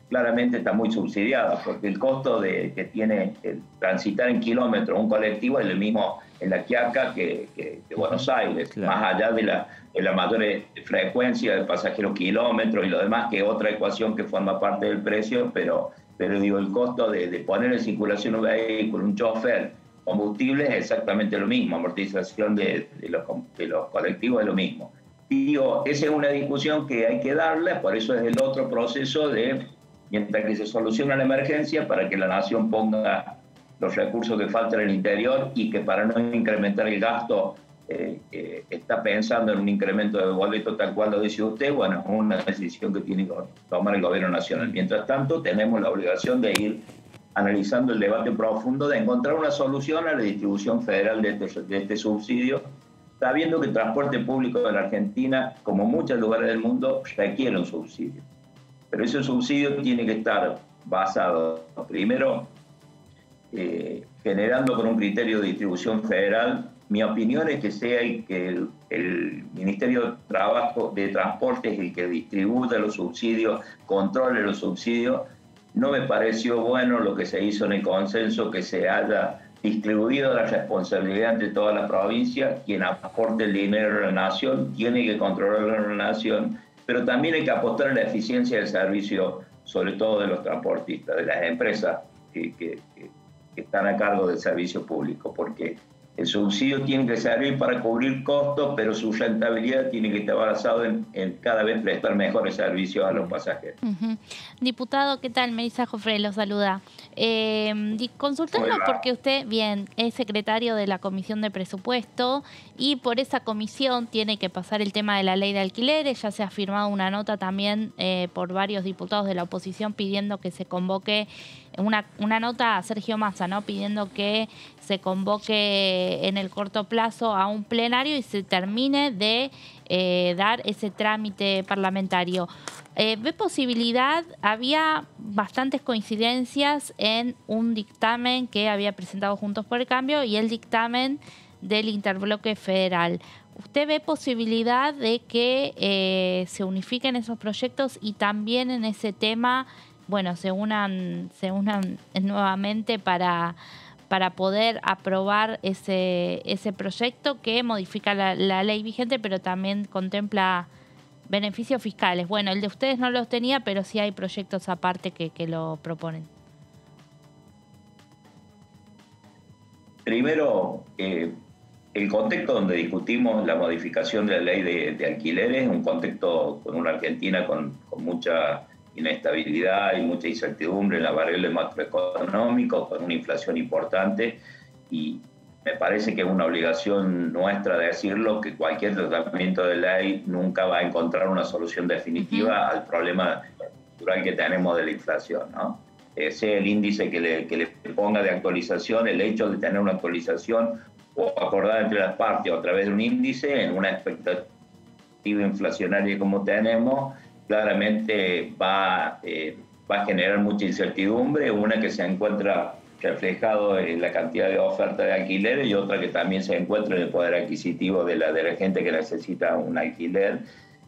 U: claramente está muy subsidiada, porque el costo que tiene transitar en kilómetros un colectivo es el mismo en La Quiaca que Buenos Aires, claro. Más allá de la mayor frecuencia de pasajeros kilómetros y lo demás, que es otra ecuación que forma parte del precio, pero digo, el costo de poner en circulación un vehículo, un chofer, combustible es exactamente lo mismo, amortización de los colectivos es lo mismo. Digo, esa es una discusión que hay que darle, por eso es el otro proceso de, mientras que se soluciona la emergencia, para que la nación ponga los recursos que faltan en el interior y que para no incrementar el gasto está pensando en un incremento de boleto tal cual lo dice usted. Bueno, es una decisión que tiene que tomar el gobierno nacional. Mientras tanto, tenemos la obligación de ir analizando el debate profundo, de encontrar una solución a la distribución federal de este subsidio, sabiendo que el transporte público de la Argentina, como muchos lugares del mundo, requiere un subsidio. Pero ese subsidio tiene que estar basado, primero, generando con un criterio de distribución federal. Mi opinión es que sea que el Ministerio de Transporte es el que distribuya los subsidios, controle los subsidios. No me pareció bueno lo que se hizo en el consenso, que se haya distribuido la responsabilidad entre todas las provincias. Quien aporte el dinero a la nación tiene que controlar a la nación, pero también hay que apostar a la eficiencia del servicio, sobre todo de los transportistas, de las empresas que están a cargo del servicio público, porque el subsidio tiene que servir para cubrir costos, pero su rentabilidad tiene que estar basada en cada vez prestar mejores servicios a los pasajeros.
C: Diputado, ¿qué tal? Melissa Jofré lo saluda. Consultarlo porque usted, bien, es secretario de la Comisión de Presupuesto y por esa comisión tiene que pasar el tema de la ley de alquileres. Ya se ha firmado una nota también por varios diputados de la oposición pidiendo que se convoque una nota a Sergio Massa, ¿no? Pidiendo que se convoque en el corto plazo a un plenario y se termine de dar ese trámite parlamentario. ¿Ve posibilidad? Había bastantes coincidencias en un dictamen que había presentado Juntos por el Cambio y el dictamen del Interbloque Federal. ¿Usted ve posibilidad de que se unifiquen esos proyectos y también en ese tema, bueno, se unan nuevamente para poder aprobar ese proyecto que modifica la ley vigente, pero también contempla beneficios fiscales? Bueno, el de ustedes no los tenía, pero sí hay proyectos aparte que lo proponen.
U: Primero, el contexto donde discutimos la modificación de la ley de alquileres es un contexto con una Argentina con mucha inestabilidad y mucha incertidumbre en la variable macroeconómica, con una inflación importante, y me parece que es una obligación nuestra decirlo, que cualquier tratamiento de ley nunca va a encontrar una solución definitiva al problema estructural que tenemos de la inflación, ¿no? Sea el índice que le ponga de actualización, el hecho de tener una actualización o acordada entre las partes o a través de un índice en una expectativa perspectiva inflacionaria como tenemos, claramente va a generar mucha incertidumbre, una que se encuentra reflejado en la cantidad de oferta de alquileres y otra que también se encuentra en el poder adquisitivo de la gente que necesita un alquiler.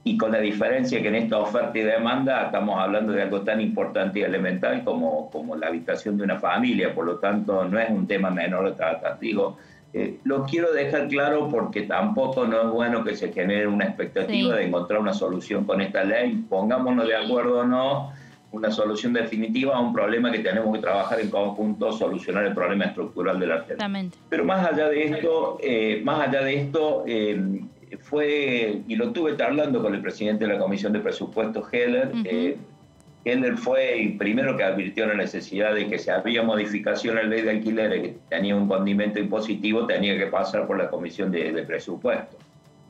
U: Y con la diferencia que en esta oferta y demanda estamos hablando de algo tan importante y elemental como la habitación de una familia, por lo tanto no es un tema menor de tratar. Digo, lo quiero dejar claro porque tampoco no es bueno que se genere una expectativa de encontrar una solución con esta ley, pongámonos de acuerdo o no, una solución definitiva a un problema que tenemos que trabajar en conjunto, solucionar el problema estructural de la Argentina. Pero más allá de esto, fue, y lo estuve hablando con el presidente de la Comisión de Presupuestos, Heller. Heller fue el primero que advirtió la necesidad de que si había modificación en la ley de alquileres que tenía un condimento impositivo, tenía que pasar por la Comisión de Presupuestos.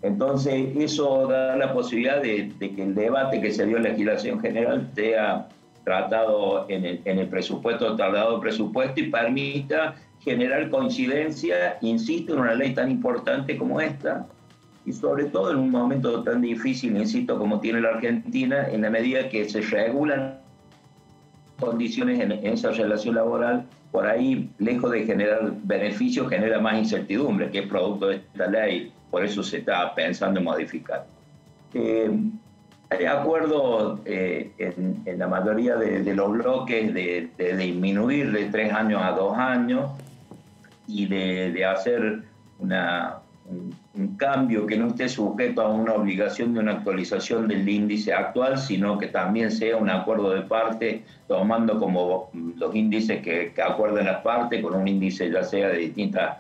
U: Entonces, eso da la posibilidad de que el debate que se dio en la legislación general sea tratado en el presupuesto, trasladado al presupuesto y permita generar coincidencia, insisto, en una ley tan importante como esta, y sobre todo en un momento tan difícil, insisto, como tiene la Argentina, en la medida que se regulan condiciones en esa relación laboral, por ahí, lejos de generar beneficios, genera más incertidumbre, que es producto de esta ley, por eso se está pensando en modificar. Hay acuerdo en la mayoría de los bloques de disminuir de 3 años a 2 años y de hacer un cambio que no esté sujeto a una obligación de una actualización del índice actual, sino que también sea un acuerdo de parte, tomando como los índices que acuerden las partes, con un índice ya sea de distintas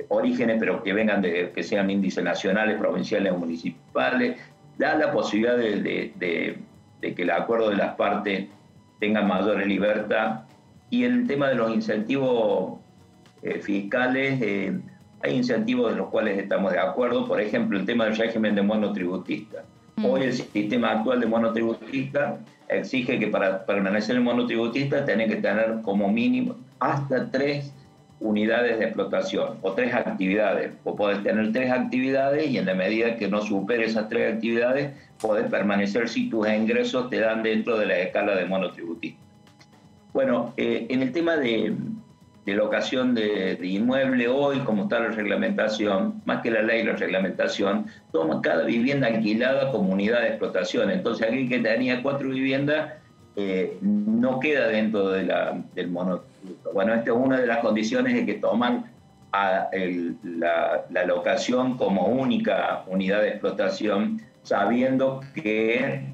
U: orígenes, pero que vengan que sean índices nacionales, provinciales o municipales, da la posibilidad de que el acuerdo de las partes tenga mayor libertad. Y en el tema de los incentivos fiscales, hay incentivos de los cuales estamos de acuerdo, por ejemplo, el tema del régimen de monotributista. Hoy el sistema actual de monotributista exige que para permanecer en monotributista tenés que tener como mínimo hasta 3 unidades de explotación o 3 actividades. O podés tener 3 actividades y en la medida que no supere esas 3 actividades, podés permanecer si tus ingresos te dan dentro de la escala de monotributista. Bueno, en el tema de locación de inmueble, hoy, como está la reglamentación, más que la ley, la reglamentación, toma cada vivienda alquilada como unidad de explotación. Entonces, aquel que tenía 4 viviendas no queda dentro de del monotributo. Bueno, esta es una de las condiciones de que toman la locación como única unidad de explotación, sabiendo que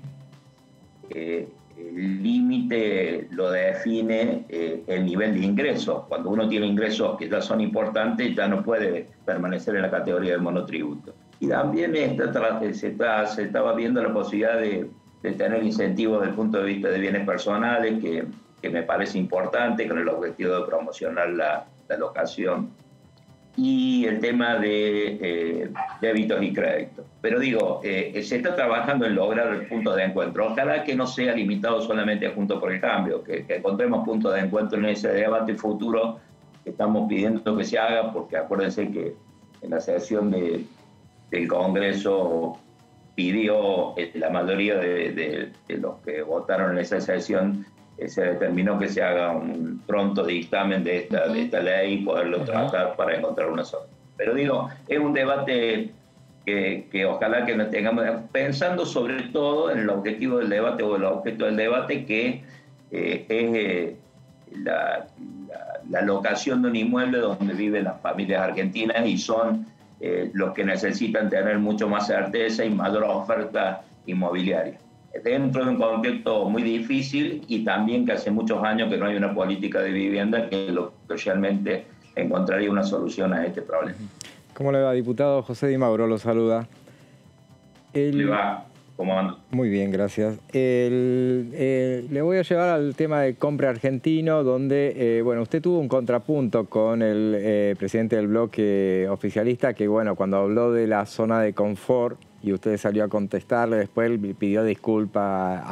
U: el límite lo define el nivel de ingresos. Cuando uno tiene ingresos que ya son importantes, ya no puede permanecer en la categoría del monotributo. Y también se estaba viendo la posibilidad de tener incentivos desde el punto de vista de bienes personales, que me parece importante, con el objetivo de promocionar la locación. Y el tema de débitos y créditos. Pero digo, se está trabajando en lograr puntos de encuentro. Ojalá que no sea limitado solamente a Juntos por el Cambio, que encontremos puntos de encuentro en ese debate futuro que estamos pidiendo que se haga, porque acuérdense que en la sesión del Congreso pidió la mayoría de los que votaron en esa sesión, se determinó que se haga un pronto dictamen de esta ley y poderlo tratar para encontrar una solución. Pero digo, es un debate que ojalá que nos tengamos, pensando sobre todo en el objetivo del debate o el objeto del debate, que es la locación de un inmueble donde viven las familias argentinas y son los que necesitan tener mucho más certeza y mayor oferta inmobiliaria. Dentro de un contexto muy difícil y también que hace muchos años que no hay una política de vivienda que realmente encontraría una solución a este problema.
B: ¿Cómo le va, diputado? José Di Mauro lo saluda.
U: ¿Le va? ¿Cómo anda?
B: Muy bien, gracias. Le voy a llevar al tema de Compre Argentino, donde, bueno, usted tuvo un contrapunto con el presidente del bloque oficialista, que, bueno, cuando habló de la zona de confort, y usted salió a contestarle, después él pidió disculpas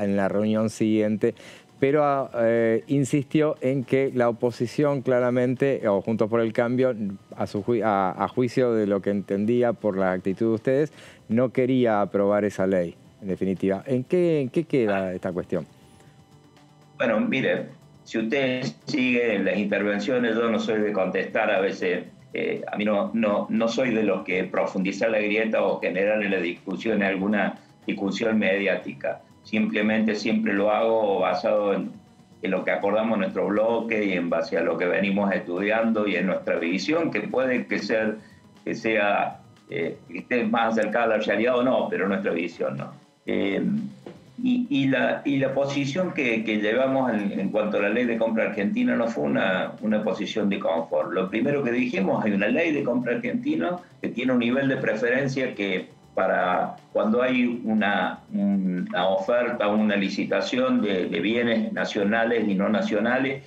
B: en la reunión siguiente, pero insistió en que la oposición claramente, o Juntos por el Cambio, a juicio de lo que entendía por la actitud de ustedes, no quería aprobar esa ley, en definitiva. ¿En qué queda esta cuestión?
U: Bueno, mire, si usted sigue las intervenciones, yo no soy de contestar a veces. A mí no soy de los que profundizar la grieta o generar en la discusión alguna discusión mediática. Simplemente siempre lo hago basado en lo que acordamos en nuestro bloque y en base a lo que venimos estudiando y en nuestra visión, que puede que sea que esté más acercada a la realidad o no, pero nuestra visión no. Y la posición que llevamos en cuanto a la ley de compra argentina no fue una posición de confort. Lo primero que dijimos, hay una ley de compra argentina que tiene un nivel de preferencia que para cuando hay una oferta, una licitación de bienes nacionales y no nacionales,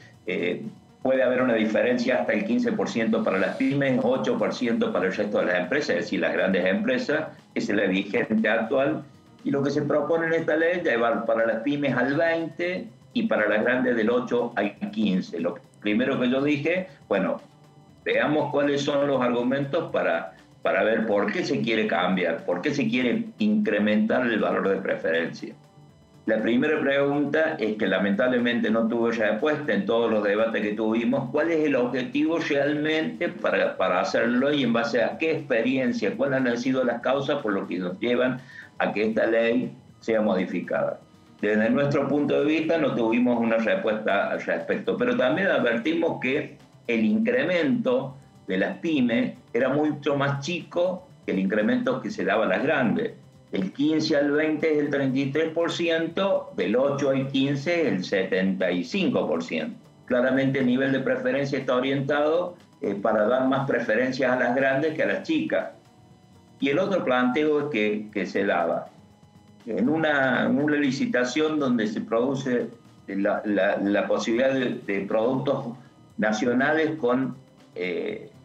U: puede haber una diferencia hasta el 15% para las pymes, 8% para el resto de las empresas, es decir, las grandes empresas. Esa es la vigente actual. Y lo que se propone en esta ley es llevar para las pymes al 20% y para las grandes del 8 al 15%. Lo primero que yo dije, bueno, veamos cuáles son los argumentos para ver por qué se quiere cambiar, por qué se quiere incrementar el valor de preferencia. La primera pregunta es que lamentablemente no tuvo respuesta en todos los debates que tuvimos. ¿Cuál es el objetivo realmente para hacerlo y en base a qué experiencia? ¿Cuáles han sido las causas por lo que nos llevan a que esta ley sea modificada? Desde nuestro punto de vista no tuvimos una respuesta al respecto, pero también advertimos que el incremento de las pymes era mucho más chico que el incremento que se daba a las grandes. Del 15 al 20 es el 33%, del 8 al 15 es el 75%. Claramente el nivel de preferencia está orientado para dar más preferencias a las grandes que a las chicas. Y el otro planteo es que se daba en una licitación donde se produce la posibilidad de productos nacionales con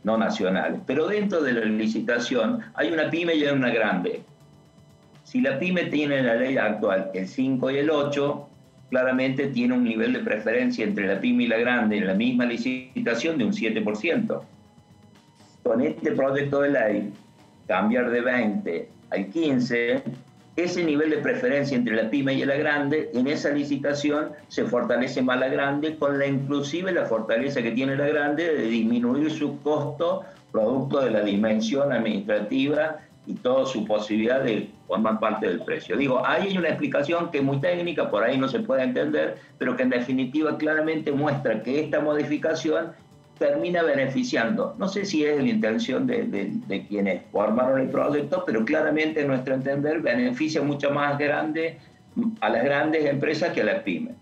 U: no nacionales. Pero dentro de la licitación hay una pyme y hay una grande. Si la pyme tiene en la ley actual el 5 y el 8, claramente tiene un nivel de preferencia entre la pyme y la grande en la misma licitación de un 7%. Con este proyecto de ley, cambiar de 20 al 15, ese nivel de preferencia entre la pyme y la grande, en esa licitación se fortalece más la grande, con inclusive la fortaleza que tiene la grande de disminuir su costo producto de la dimensión administrativa y toda su posibilidad de formar parte del precio. Digo, ahí hay una explicación que es muy técnica, por ahí no se puede entender, pero que en definitiva claramente muestra que esta modificación termina beneficiando. No sé si es la intención de quienes formaron el proyecto, pero claramente, en nuestro entender, beneficia mucho más a las grandes empresas que a las pymes.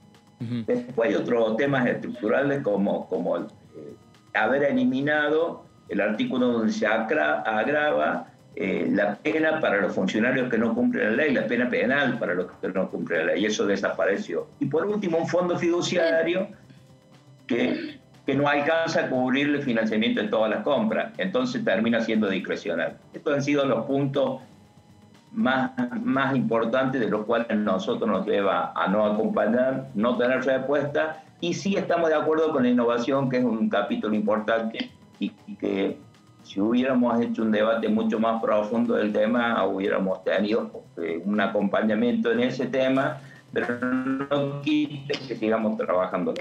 U: Después hay otros temas estructurales como haber eliminado el artículo donde se agrava la pena para los funcionarios que no cumplen la ley, la pena penal para los que no cumplen la ley, y eso desapareció. Y por último, un fondo fiduciario que no alcanza a cubrir el financiamiento de todas las compras, entonces termina siendo discrecional. Estos han sido los puntos más importantes de los cuales nosotros nos lleva a no acompañar, no tener respuesta, y sí estamos de acuerdo con la innovación, que es un capítulo importante, y que si hubiéramos hecho un debate mucho más profundo del tema, hubiéramos tenido un acompañamiento en ese tema, pero no quita que sigamos trabajando.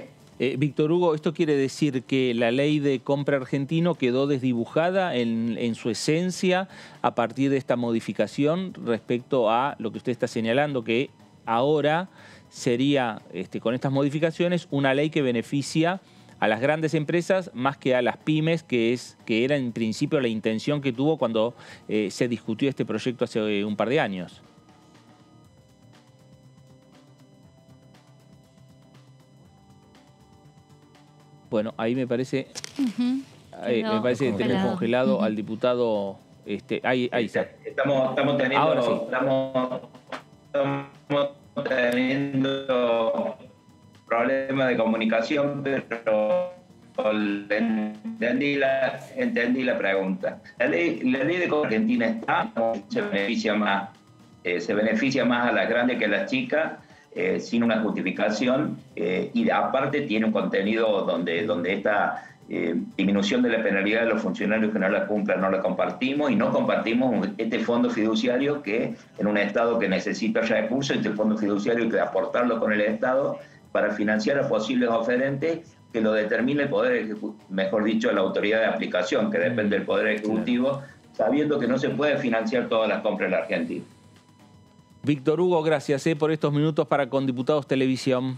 A: Víctor Hugo, ¿esto quiere decir que la ley de compra argentino quedó desdibujada en su esencia a partir de esta modificación respecto a lo que usted está señalando, que ahora sería, con estas modificaciones, una ley que beneficia a las grandes empresas más que a las pymes, que era en principio la intención que tuvo cuando se discutió este proyecto hace un par de años? Bueno, ahí me parece, que tenemos congelado al diputado. Ahí está. Estamos teniendo. Ahora sí.
U: Estamos teniendo problemas de comunicación, pero entendí la pregunta. La ley de compra argentina se beneficia más a las grandes que a las chicas. sin una justificación, y aparte tiene un contenido donde esta disminución de la penalidad de los funcionarios que no la cumplan no la compartimos, y no compartimos este fondo fiduciario que en un Estado que necesita recursos, este fondo fiduciario hay que aportarlo con el Estado para financiar a posibles oferentes, que lo determine el Poder Ejecutivo, mejor dicho, la autoridad de aplicación, que depende del Poder Ejecutivo, sabiendo que no se puede financiar todas las compras de la Argentina.
A: Víctor Hugo, gracias por estos minutos para Con Diputados Televisión.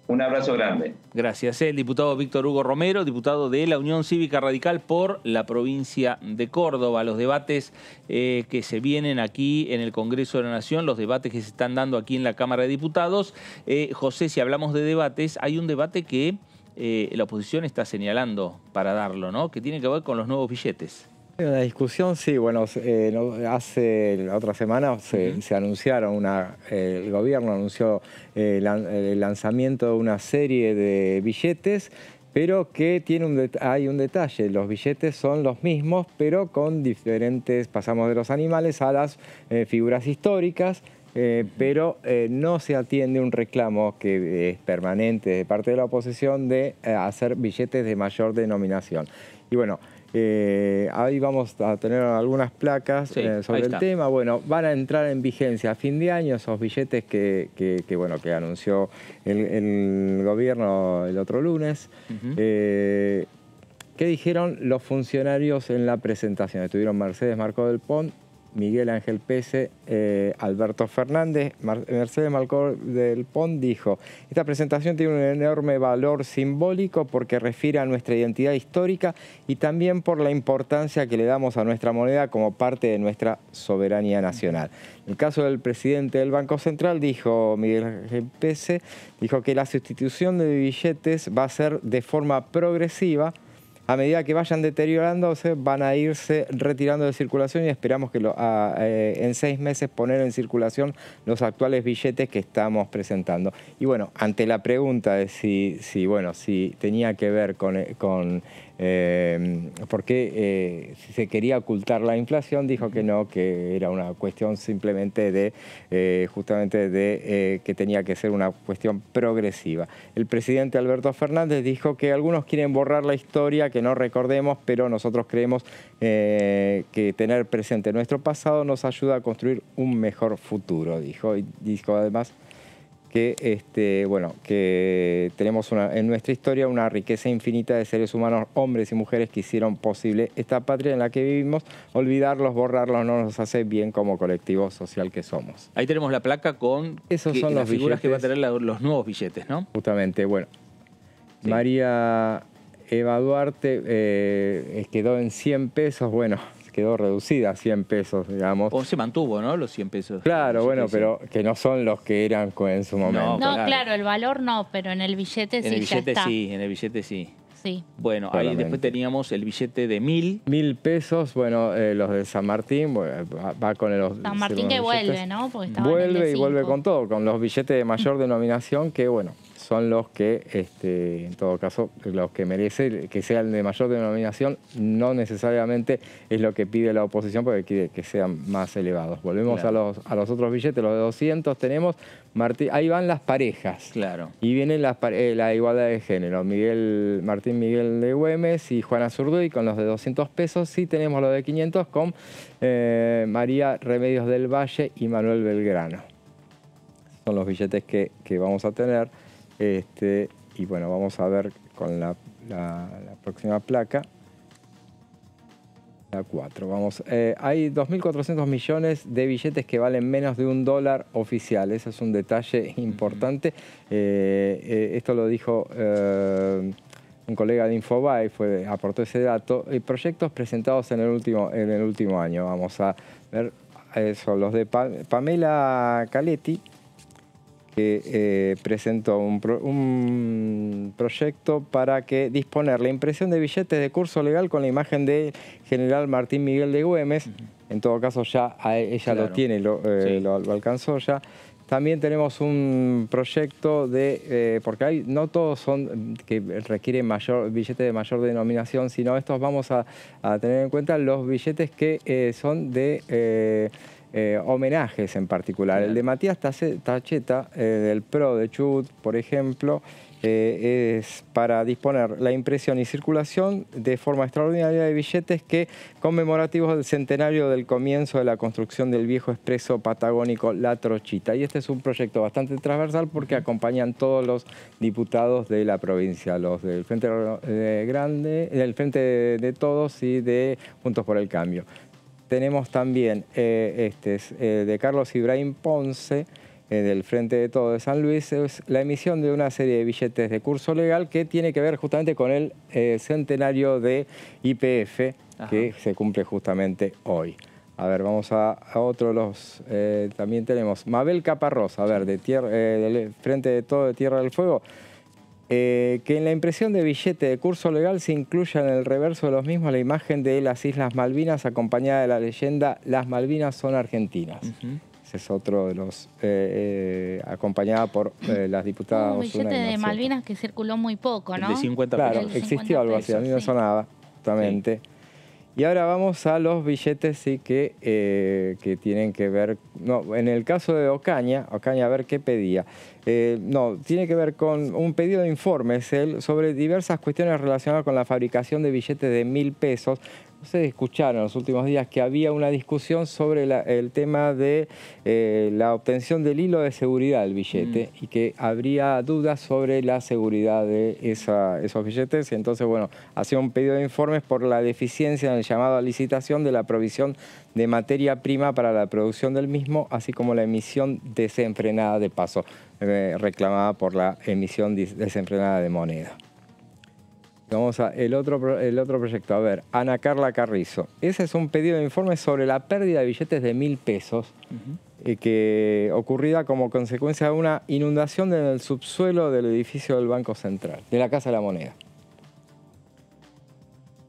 U: Un abrazo grande.
A: Gracias. El diputado Víctor Hugo Romero, diputado de la Unión Cívica Radical por la provincia de Córdoba. Los debates que se vienen aquí en el Congreso de la Nación, los debates que se están dando aquí en la Cámara de Diputados. José, si hablamos de debates, hay un debate que la oposición está señalando para darlo, ¿no? Que tiene que ver con los nuevos billetes.
B: Una discusión, sí, bueno, hace la otra semana se anunciaron, el gobierno anunció el lanzamiento de una serie de billetes, pero que hay un detalle: los billetes son los mismos, pero con diferentes, pasamos de los animales a las figuras históricas, pero no se atiende un reclamo que es permanente de parte de la oposición de hacer billetes de mayor denominación. Y bueno, ahí vamos a tener algunas placas sobre el tema. Bueno, van a entrar en vigencia a fin de año esos billetes que anunció el gobierno el otro lunes. ¿Qué dijeron los funcionarios en la presentación? Estuvieron Mercedes Marcó del Pont, Miguel Ángel Pese, Alberto Fernández. Mercedes Marcó del Pont dijo: esta presentación tiene un enorme valor simbólico porque refiere a nuestra identidad histórica y también por la importancia que le damos a nuestra moneda como parte de nuestra soberanía nacional. En el caso del presidente del Banco Central, dijo Miguel Ángel Pese, dijo que la sustitución de billetes va a ser de forma progresiva. A medida que vayan deteriorándose, van a irse retirando de circulación y esperamos que en 6 meses poner en circulación los actuales billetes que estamos presentando. Y bueno, ante la pregunta de si tenía que ver con por qué si se quería ocultar la inflación, dijo que no, que era una cuestión simplemente de que tenía que ser una cuestión progresiva. El presidente Alberto Fernández dijo que algunos quieren borrar la historia, que no recordemos, pero nosotros creemos que tener presente nuestro pasado nos ayuda a construir un mejor futuro, dijo. Y dijo además que, que tenemos en nuestra historia una riqueza infinita de seres humanos, hombres y mujeres que hicieron posible esta patria en la que vivimos. Olvidarlos, borrarlos no nos hace bien como colectivo social que somos.
A: Ahí tenemos la placa con
B: las
A: figuras
B: billetes
A: que va a tener los nuevos billetes, ¿no?
B: Justamente, bueno. Sí. María Eva Duarte quedó en 100 pesos, bueno, quedó reducida a 100 pesos, digamos.
A: O se mantuvo, ¿no? Los 100 pesos.
B: Claro, bueno, pero que no son los que eran en su momento.
C: No, claro, el valor no, pero en el billete sí ya está.
A: En el billete sí.
C: Sí.
A: Bueno, ahí después teníamos el billete de 1000.
B: 1000 pesos, bueno, los de San Martín, va con los...
C: San Martín que vuelve, ¿no? Porque
B: vuelve y vuelve con todo, con los billetes de mayor denominación que, bueno, son los que, en todo caso, los que merece que sean de mayor denominación, no necesariamente es lo que pide la oposición, porque quiere que sean más elevados. Volvemos a los otros billetes, los de 200 tenemos, ahí van las parejas.
A: Claro.
B: Y viene la igualdad de género, Martín Miguel de Güemes y Juana Zurduy con los de 200 pesos. Sí tenemos los de 500 con María Remedios del Valle y Manuel Belgrano. Son los billetes que vamos a tener. Y bueno, vamos a ver con la próxima placa, la 4. Hay 2.400 millones de billetes que valen menos de $1 oficial. Ese es un detalle importante. Esto lo dijo un colega de Infobae, aportó ese dato. Proyectos presentados en el último año. Vamos a ver, son los de Pamela Caletti, que presentó un proyecto para disponer la impresión de billetes de curso legal con la imagen del general Martín Miguel de Güemes. En todo caso, ya ella lo tiene, lo alcanzó ya. También tenemos un proyecto porque no todos son que requieren billetes de mayor denominación, sino estos vamos a tener en cuenta los billetes que son de homenajes en particular. El de Matías Tacheta, del PRO de Chubut, por ejemplo, es para disponer la impresión y circulación de forma extraordinaria de billetes conmemorativos del centenario del comienzo de la construcción del viejo expreso patagónico La Trochita. Y este es un proyecto bastante transversal porque acompañan todos los diputados de la provincia, los del Frente Grande, del Frente de Todos y de Juntos por el Cambio. Tenemos también de Carlos Ibrahim Ponce, del Frente de Todos de San Luis, es la emisión de una serie de billetes de curso legal que tiene que ver justamente con el centenario de YPF, que se cumple justamente hoy. A ver, vamos a otro también tenemos Mabel Caparrós, a ver, del Frente de Todos de Tierra del Fuego, que en la impresión de billete de curso legal se incluya en el reverso de los mismos la imagen de las Islas Malvinas acompañada de la leyenda "Las Malvinas son argentinas". Ese es otro de los, acompañada por las diputadas.
C: Un billete de Malvinas que circuló muy poco, ¿no?
A: De 50 pesos.
B: Claro, existió algo así, a mí me sonaba, justamente. Sí. Y ahora vamos a los billetes que tienen que ver, no, en el caso de Ocaña, a ver qué pedía. Tiene que ver con un pedido de informes sobre diversas cuestiones relacionadas con la fabricación de billetes de 1000 pesos. Ustedes escucharon en los últimos días que había una discusión sobre el tema de la obtención del hilo de seguridad del billete y que habría dudas sobre la seguridad de esos billetes. Y entonces, bueno, hacía un pedido de informes por la deficiencia en el llamado a licitación de la provisión de materia prima para la producción del mismo, así como la emisión desenfrenada de paso, reclamada por la emisión desenfrenada de moneda. Vamos a el otro proyecto. A ver, Ana Carla Carrizo. Ese es un pedido de informe sobre la pérdida de billetes de 1000 pesos que ocurrida como consecuencia de una inundación en el subsuelo del edificio del Banco Central, de la Casa de la Moneda.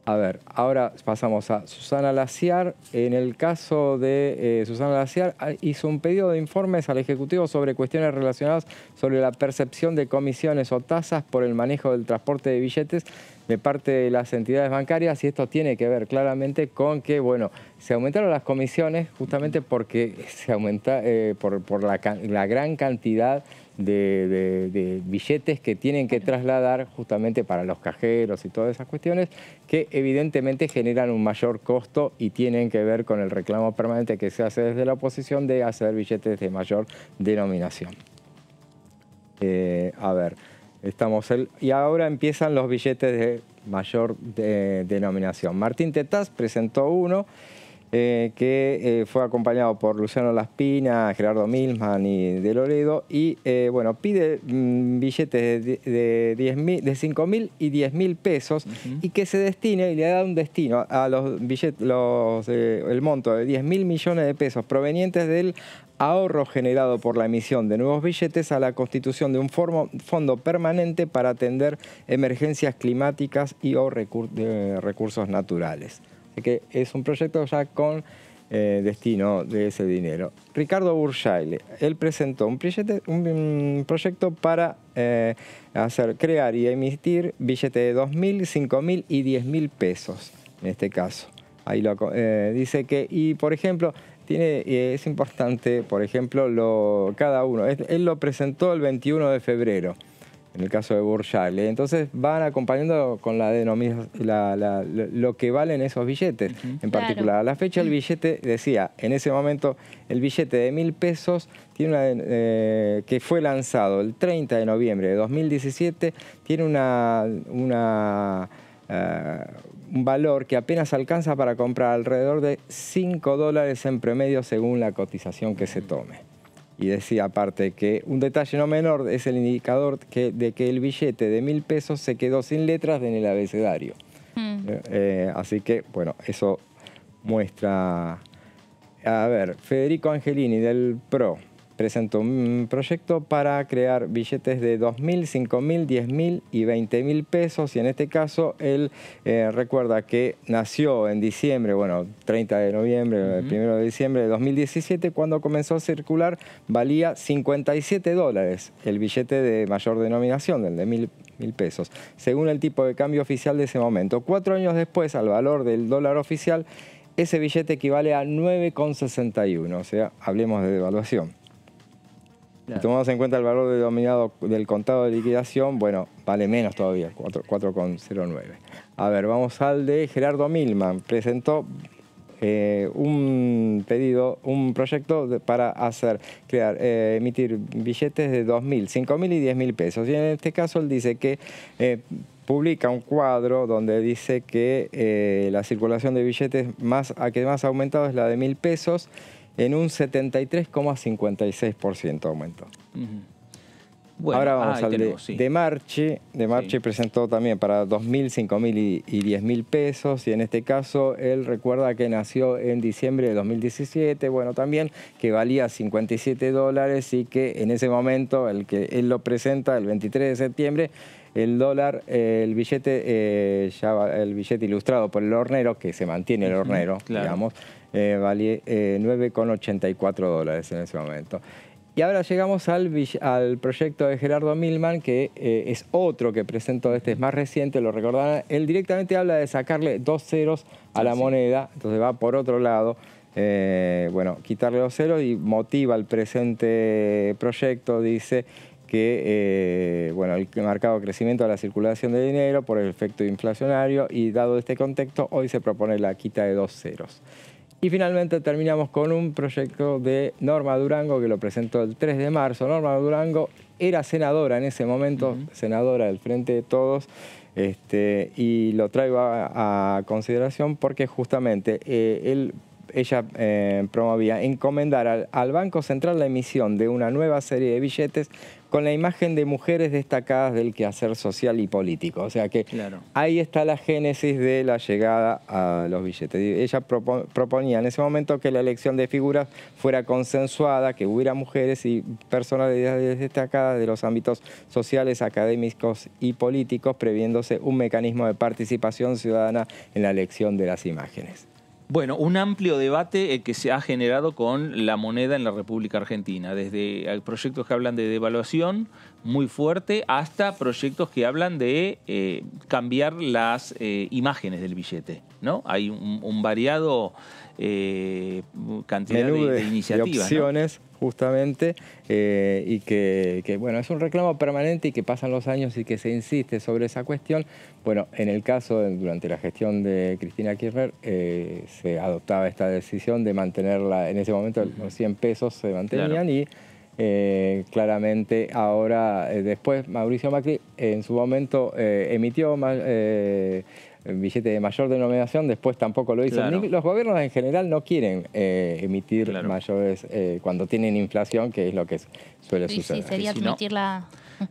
B: A ver, ahora pasamos a Susana Laciar. En el caso de Susana Laciar, hizo un pedido de informes al Ejecutivo sobre cuestiones relacionadas sobre la percepción de comisiones o tasas por el manejo del transporte de billetes de parte de las entidades bancarias, y esto tiene que ver claramente con que, bueno, se aumentaron las comisiones justamente porque se aumenta por la gran cantidad de billetes que tienen que trasladar justamente para los cajeros y todas esas cuestiones que evidentemente generan un mayor costo y tienen que ver con el reclamo permanente que se hace desde la oposición de hacer billetes de mayor denominación. A ver, y ahora empiezan los billetes de mayor denominación. Martín Tetaz presentó uno que fue acompañado por Luciano Laspina, Gerardo Milman y De Loredo, y bueno, pide billetes de 5.000 y 10.000 pesos y que se destine, y le da un destino a los billetes, el monto de 10.000 millones de pesos provenientes del ahorro generado por la emisión de nuevos billetes a la constitución de un fondo permanente para atender emergencias climáticas y o recursos naturales. Así que es un proyecto ya con destino de ese dinero. Ricardo Burjaile, él presentó un proyecto para crear y emitir billetes de 2.000, 5.000 y 10.000 pesos, en este caso. Ahí dice que, y por ejemplo, es importante, por ejemplo, cada uno. Él lo presentó el 21 de febrero. En el caso de Burjaile. Entonces van acompañando con la denominación, lo que valen esos billetes. En particular, a la fecha el billete decía, en ese momento, el billete de 1.000 pesos tiene que fue lanzado el 30 de noviembre de 2017, tiene un valor que apenas alcanza para comprar alrededor de $5 en promedio según la cotización que se tome. Y decía aparte que un detalle no menor es el indicador de que el billete de 1.000 pesos se quedó sin letras en el abecedario. Así que, bueno, eso muestra... A ver, Federico Angelini del PRO presentó un proyecto para crear billetes de 2.000, 5.000, 10.000 y 20.000 pesos. Y en este caso, él recuerda que nació en diciembre, bueno, 30 de noviembre, el 1 de diciembre de 2017, cuando comenzó a circular, valía $57 el billete de mayor denominación, el de 1.000 pesos, según el tipo de cambio oficial de ese momento. 4 años después, al valor del dólar oficial, ese billete equivale a 9,61, o sea, hablemos de devaluación.
A: Claro.
B: Si tomamos en cuenta el valor denominado del contado de liquidación, bueno, vale menos todavía, 4,09. A ver, vamos al de Gerardo Milman. Presentó un pedido, un proyecto para emitir billetes de 2.000, 5.000 y 10.000 pesos. Y en este caso él dice que publica un cuadro donde dice que la circulación de billetes que más ha aumentado es la de 1.000 pesos, en un 73,56% aumento. Bueno, ahora vamos al de Marchi. De Marchi presentó también para 2.000, 5.000 y 10.000 pesos. Y en este caso él recuerda que nació en diciembre de 2017. Bueno, también que valía $57 y que en ese momento, el que él lo presenta el 23 de septiembre, el dólar, el billete ilustrado por el hornero, que se mantiene el hornero, digamos, valía $9,84 en ese momento. Y ahora llegamos al proyecto de Gerardo Milman, que es otro que presentó, este es más reciente, lo recordarán. Él directamente habla de sacarle 2 ceros a la moneda, entonces va por otro lado, bueno, quitarle 2 ceros y motiva el presente proyecto, dice que bueno, el marcado crecimiento de la circulación de dinero por el efecto inflacionario y dado este contexto, hoy se propone la quita de 2 ceros. Y finalmente terminamos con un proyecto de Norma Durango que lo presentó el 3 de marzo. Norma Durango era senadora en ese momento, senadora del Frente de Todos, y lo traigo a consideración porque justamente ella promovía encomendar al Banco Central la emisión de una nueva serie de billetes con la imagen de mujeres destacadas del quehacer social y político. O sea que ahí está la génesis de la llegada a los billetes. Ella proponía en ese momento que la elección de figuras fuera consensuada, que hubiera mujeres y personalidades destacadas de los ámbitos sociales, académicos y políticos, previéndose un mecanismo de participación ciudadana en la elección de las imágenes.
A: Bueno, un amplio debate que se ha generado con la moneda en la República Argentina, desde proyectos que hablan de devaluación muy fuerte hasta proyectos que hablan de cambiar las imágenes del billete, ¿no? Hay un variado cantidad de iniciativas,
B: de opciones, ¿no? Justamente, y que bueno, es un reclamo permanente y que pasan los años y que se insiste sobre esa cuestión. Bueno, en el caso, durante la gestión de Cristina Kirchner, se adoptaba esta decisión de mantenerla, en ese momento los 100 pesos se mantenían y claramente ahora, después Mauricio Macri en su momento emitió billete de mayor denominación, después tampoco lo hizo. Los gobiernos en general no quieren emitir mayores cuando tienen inflación, que es lo que suele suceder.
C: Sí, sería admitir la...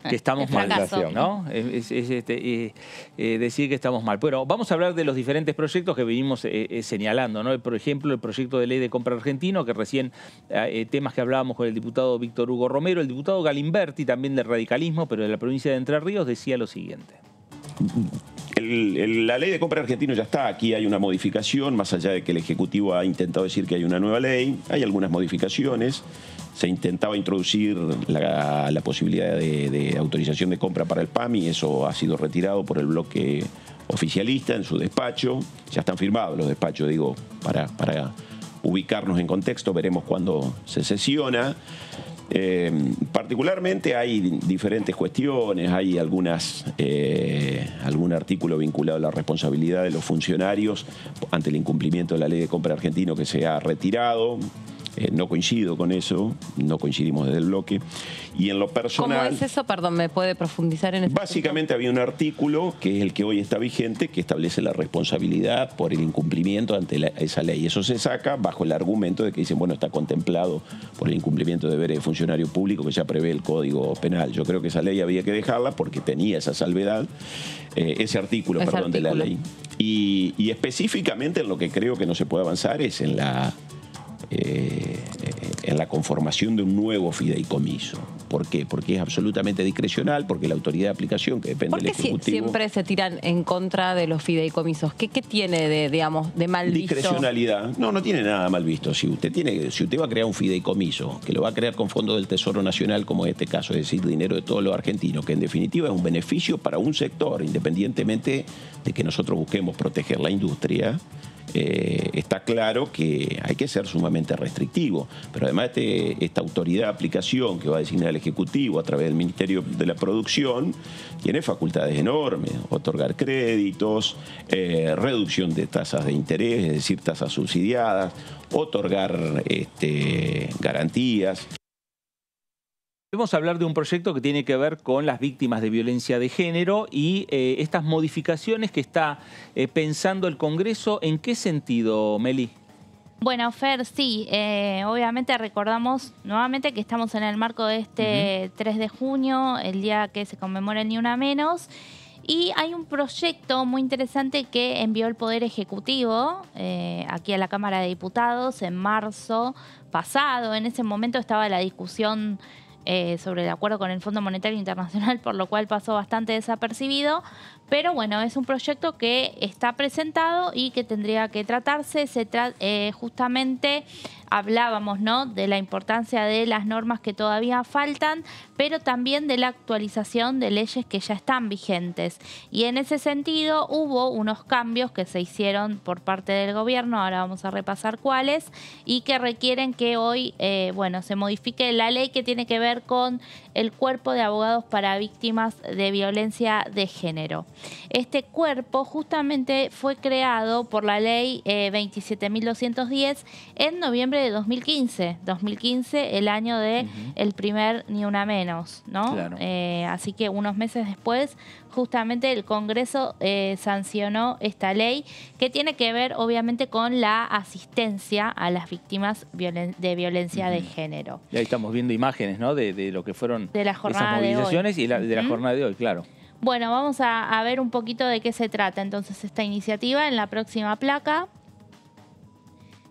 A: que estamos mal, ¿no? Decir que estamos mal. Bueno, vamos a hablar de los diferentes proyectos que venimos señalando, ¿no? Por ejemplo, el proyecto de ley de compra argentino, que recién temas que hablábamos con el diputado Víctor Hugo Romero, el diputado Galimberti, también del radicalismo, pero de la provincia de Entre Ríos, decía lo siguiente.
D: La ley de compra argentino ya está, aquí hay una modificación, más allá de que el Ejecutivo ha intentado decir que hay una nueva ley, hay algunas modificaciones. Se intentaba introducir la posibilidad de autorización de compra para el PAMI, eso ha sido retirado por el bloque oficialista en su despacho. Ya están firmados los despachos, digo, para ubicarnos en contexto, veremos cuándo se sesiona. Particularmente hay diferentes cuestiones, hay algún artículo vinculado a la responsabilidad de los funcionarios ante el incumplimiento de la ley de compra argentino que se ha retirado. No coincido con eso, no coincidimos desde el bloque. Y en lo personal...
V: ¿Cómo es eso? Perdón, ¿me puede profundizar en eso?
D: Básicamente había un artículo, que es el que hoy está vigente, que establece la responsabilidad por el incumplimiento ante esa ley. Eso se saca bajo el argumento de que dicen, bueno, está contemplado por el incumplimiento de deberes de funcionario público que ya prevé el Código Penal. Yo creo que esa ley había que dejarla porque tenía esa salvedad, ese artículo de la ley. Y específicamente en lo que creo que no se puede avanzar es en la conformación de un nuevo fideicomiso. ¿Por qué? Porque es absolutamente discrecional, porque la autoridad de aplicación que depende del Ejecutivo...
V: ¿Por qué siempre se tiran en contra de los fideicomisos? ¿Qué tiene de mal visto?
D: Discrecionalidad. No tiene nada mal visto. Si usted va a crear un fideicomiso, que lo va a crear con fondos del Tesoro Nacional, como en este caso, es decir, dinero de todos los argentinos, que en definitiva es un beneficio para un sector, independientemente de que nosotros busquemos proteger la industria, está claro que hay que ser sumamente restrictivo. Pero además esta autoridad de aplicación que va a designar el Ejecutivo a través del Ministerio de la Producción tiene facultades enormes: otorgar créditos, reducción de tasas de interés, es decir, tasas subsidiadas, otorgar garantías.
A: Vamos a hablar de un proyecto que tiene que ver con las víctimas de violencia de género y estas modificaciones que está pensando el Congreso. ¿En qué sentido, Meli?
C: Bueno, Fer, sí, obviamente recordamos nuevamente que estamos en el marco de este 3 de junio, el día que se conmemora el Ni Una Menos, y hay un proyecto muy interesante que envió el Poder Ejecutivo aquí a la Cámara de Diputados en marzo pasado. En ese momento estaba la discusión sobre el acuerdo con el Fondo Monetario Internacional, por lo cual pasó bastante desapercibido. Pero bueno, es un proyecto que está presentado y que tendría que tratarse. Justamente hablábamos, ¿no?, de la importancia de las normas que todavía faltan, pero también de la actualización de leyes que ya están vigentes. Y en ese sentido hubo unos cambios que se hicieron por parte del gobierno, ahora vamos a repasar cuáles, y que requieren que hoy se modifique la ley que tiene que ver con el cuerpo de abogados para víctimas de violencia de género. Este cuerpo justamente fue creado por la ley 27.210 en noviembre de 2015. 2015, el año de el primer Ni Una Menos, ¿no?
A: Claro.
C: Así que unos meses después, justamente el Congreso sancionó esta ley que tiene que ver obviamente con la asistencia a las víctimas de violencia de género.
A: Y ahí estamos viendo imágenes, ¿no?, de lo que fueron
C: de la jornada
A: esas movilizaciones
C: de hoy.
A: Y de la jornada de hoy, claro.
C: Bueno, vamos a ver un poquito de qué se trata entonces esta iniciativa en la próxima placa.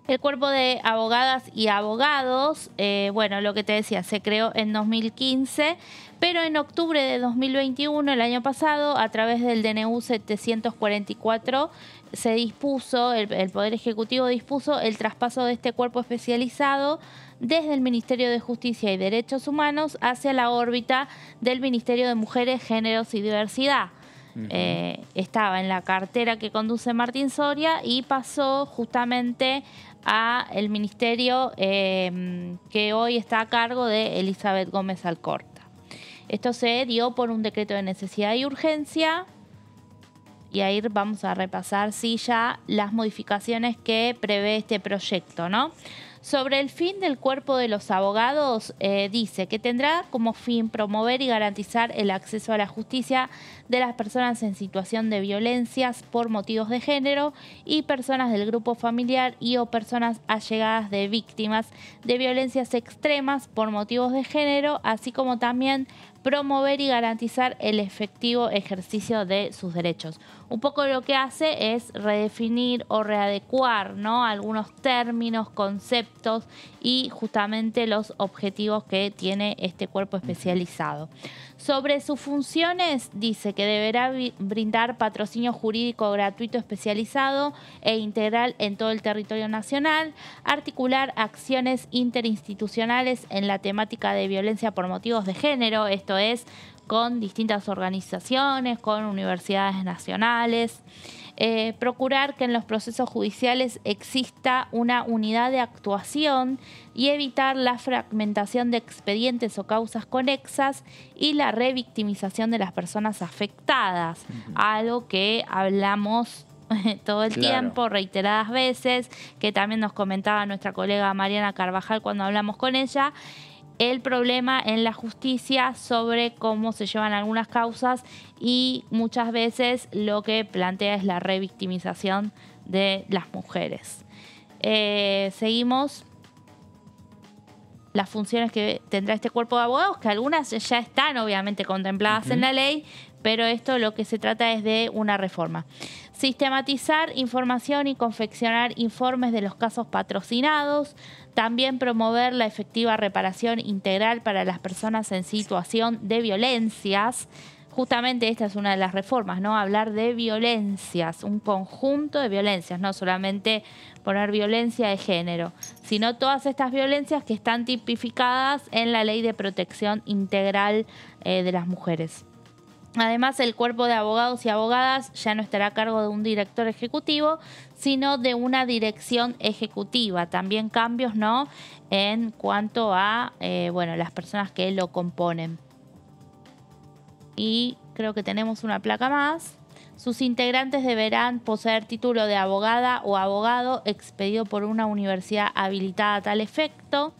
C: El cuerpo de abogadas y abogados, lo que te decía, se creó en 2015, pero en octubre de 2021, el año pasado, a través del DNU 744, se dispuso, el Poder Ejecutivo dispuso el traspaso de este cuerpo especializado desde el Ministerio de Justicia y Derechos Humanos hacia la órbita del Ministerio de Mujeres, Géneros y Diversidad. Estaba en la cartera que conduce Martín Soria y pasó justamente a el ministerio que hoy está a cargo de Elizabeth Gómez Alcorta. Esto se dio por un decreto de necesidad y urgencia. Y ahí vamos a repasar ya las modificaciones que prevé este proyecto, ¿no? Sobre el fin del cuerpo de los abogados, dice que tendrá como fin promover y garantizar el acceso a la justicia de las personas en situación de violencias por motivos de género y personas del grupo familiar y o personas allegadas de víctimas de violencias extremas por motivos de género, así como también promover y garantizar el efectivo ejercicio de sus derechos. Un poco lo que hace es redefinir o readecuar, ¿no?, algunos términos, conceptos y justamente los objetivos que tiene este cuerpo especializado. Sobre sus funciones, dice que deberá brindar patrocinio jurídico gratuito especializado e integral en todo el territorio nacional, articular acciones interinstitucionales en la temática de violencia por motivos de género, esto es, con distintas organizaciones, con universidades nacionales, procurar que en los procesos judiciales exista una unidad de actuación y evitar la fragmentación de expedientes o causas conexas y la revictimización de las personas afectadas, algo que hablamos todo el tiempo, reiteradas veces, que también nos comentaba nuestra colega Mariana Carvajal cuando hablamos con ella, el problema en la justicia sobre cómo se llevan algunas causas y muchas veces lo que plantea es la revictimización de las mujeres. Seguimos las funciones que tendrá este cuerpo de abogados, que algunas ya están obviamente contempladas en la ley, pero esto lo que se trata es de una reforma. Sistematizar información y confeccionar informes de los casos patrocinados. También promover la efectiva reparación integral para las personas en situación de violencias. Justamente esta es una de las reformas, ¿no? Hablar de violencias, un conjunto de violencias, no solamente poner violencia de género, sino todas estas violencias que están tipificadas en la Ley de Protección Integral de las Mujeres. Además, el cuerpo de abogados y abogadas ya no estará a cargo de un director ejecutivo, sino de una dirección ejecutiva. También cambios, ¿no?, en cuanto a las personas que lo componen. Y creo que tenemos una placa más. Sus integrantes deberán poseer título de abogada o abogado expedido por una universidad habilitada a tal efecto.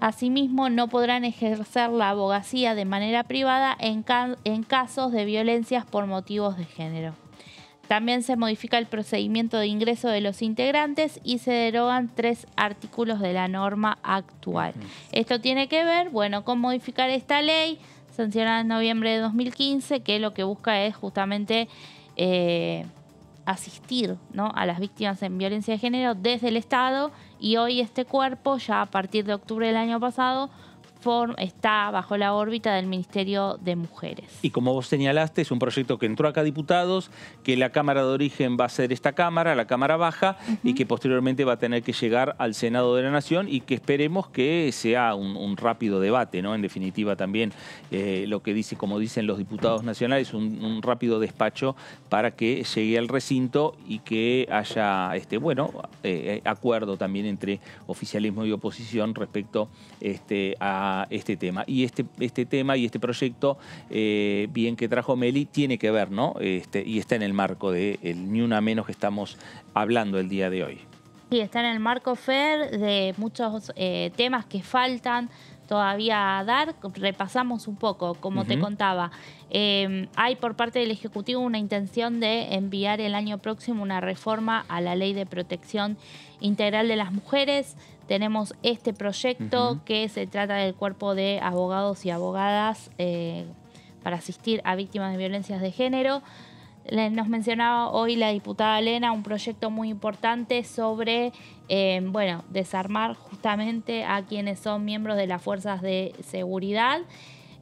C: Asimismo, no podrán ejercer la abogacía de manera privada en casos de violencias por motivos de género. También se modifica el procedimiento de ingreso de los integrantes y se derogan 3 artículos de la norma actual. Esto tiene que ver, con modificar esta ley sancionada en noviembre de 2015, que lo que busca es justamente asistir, ¿no?, a las víctimas en violencia de género desde el Estado, y hoy este cuerpo, ya a partir de octubre del año pasado, está bajo la órbita del Ministerio de Mujeres.
A: Y como vos señalaste, es un proyecto que entró acá a diputados, que la Cámara de Origen va a ser esta Cámara, la Cámara Baja, y que posteriormente va a tener que llegar al Senado de la Nación, y que esperemos que sea un rápido debate, ¿no? En definitiva también lo que dice, como dicen los diputados nacionales, un rápido despacho para que llegue al recinto y que haya acuerdo también entre oficialismo y oposición respecto a este tema. Y este tema y este proyecto, bien que trajo Meli, tiene que ver, ¿no? Y está en el marco del Ni Una Menos que estamos hablando el día de hoy.
C: Sí, está en el marco, Fer, de muchos temas que faltan todavía a dar. Repasamos un poco, como te contaba. Hay por parte del Ejecutivo una intención de enviar el año próximo una reforma a la Ley de Protección Integral de las Mujeres. Tenemos este proyecto que se trata del cuerpo de abogados y abogadas para asistir a víctimas de violencias de género. Nos mencionaba hoy la diputada Elena un proyecto muy importante sobre desarmar justamente a quienes son miembros de las fuerzas de seguridad.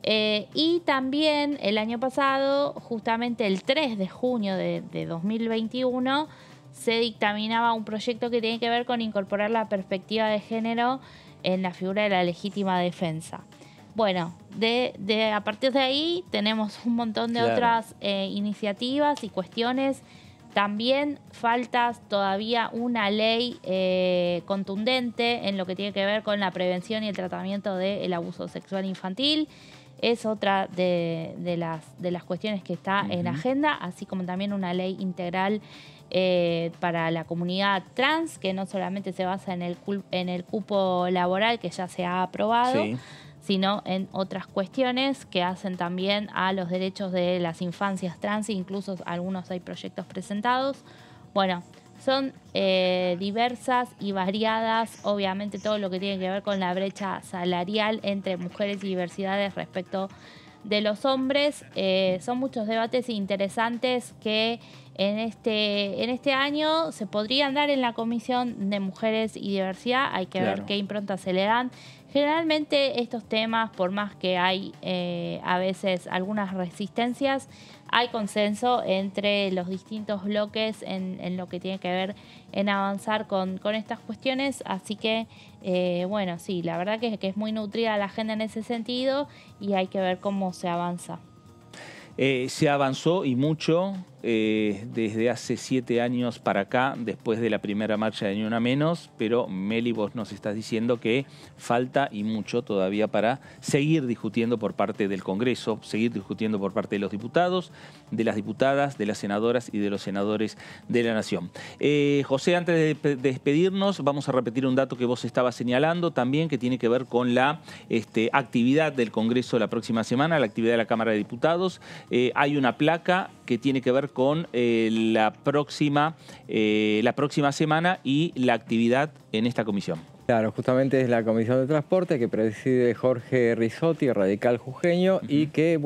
C: Y también el año pasado, justamente el 3 de junio de 2021, se dictaminaba un proyecto que tiene que ver con incorporar la perspectiva de género en la figura de la legítima defensa. Bueno, a partir de ahí tenemos un montón de otras iniciativas y cuestiones. También falta todavía una ley contundente en lo que tiene que ver con la prevención y el tratamiento del abuso sexual infantil. Es otra de las cuestiones que está en agenda, así como también una ley integral para la comunidad trans, que no solamente se basa en el cupo laboral que ya se ha aprobado, sino en otras cuestiones que hacen también a los derechos de las infancias trans, incluso algunos hay proyectos presentados. Bueno, son diversas y variadas, obviamente todo lo que tiene que ver con la brecha salarial entre mujeres y diversidades respecto de los hombres. Son muchos debates interesantes que en este año se podrían dar en la Comisión de Mujeres y Diversidad. Hay que ver qué impronta se le dan. Generalmente estos temas, por más que hay a veces algunas resistencias, hay consenso entre los distintos bloques en lo que tiene que ver en avanzar con estas cuestiones. Así que, sí, la verdad que es muy nutrida la agenda en ese sentido y hay que ver cómo se avanza.
A: Se avanzó y mucho desde hace 7 años para acá, después de la primera marcha de Ni Una Menos, pero Meli, vos nos estás diciendo que falta y mucho todavía para seguir discutiendo por parte del Congreso, seguir discutiendo por parte de los diputados, de las diputadas, de las senadoras y de los senadores de la Nación. José, antes de despedirnos, vamos a repetir un dato que vos estabas señalando también, que tiene que ver con la actividad del Congreso la próxima semana, la actividad de la Cámara de Diputados. Hay una placa que tiene que ver con la próxima semana y la actividad en esta comisión.
B: Claro, justamente es la Comisión de Transporte que preside Jorge Risotti, radical jujeño, y que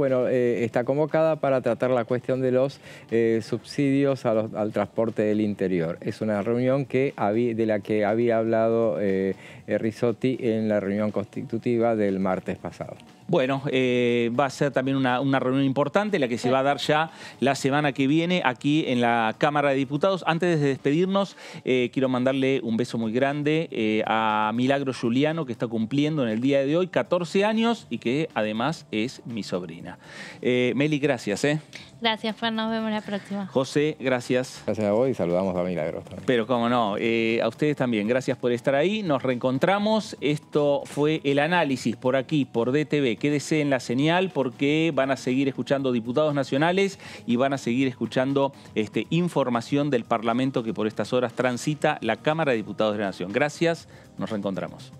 B: está convocada para tratar la cuestión de los subsidios al transporte del interior. Es una reunión de la que había hablado Risotti en la reunión constitutiva del martes pasado.
A: Bueno, va a ser también una reunión importante, la que se va a dar ya la semana que viene aquí en la Cámara de Diputados. Antes de despedirnos, quiero mandarle un beso muy grande a Milagro Juliano, que está cumpliendo en el día de hoy 14 años y que además es mi sobrina. Meli, gracias.
C: Gracias, Fer, nos vemos la próxima.
A: José, gracias.
B: Gracias a vos y saludamos a Milagros también.
A: Pero cómo no, a ustedes también, gracias por estar ahí. Nos reencontramos. Esto fue el análisis por aquí, por DTV. Quédese en la señal porque van a seguir escuchando diputados nacionales y van a seguir escuchando información del Parlamento que por estas horas transita la Cámara de Diputados de la Nación. Gracias, nos reencontramos.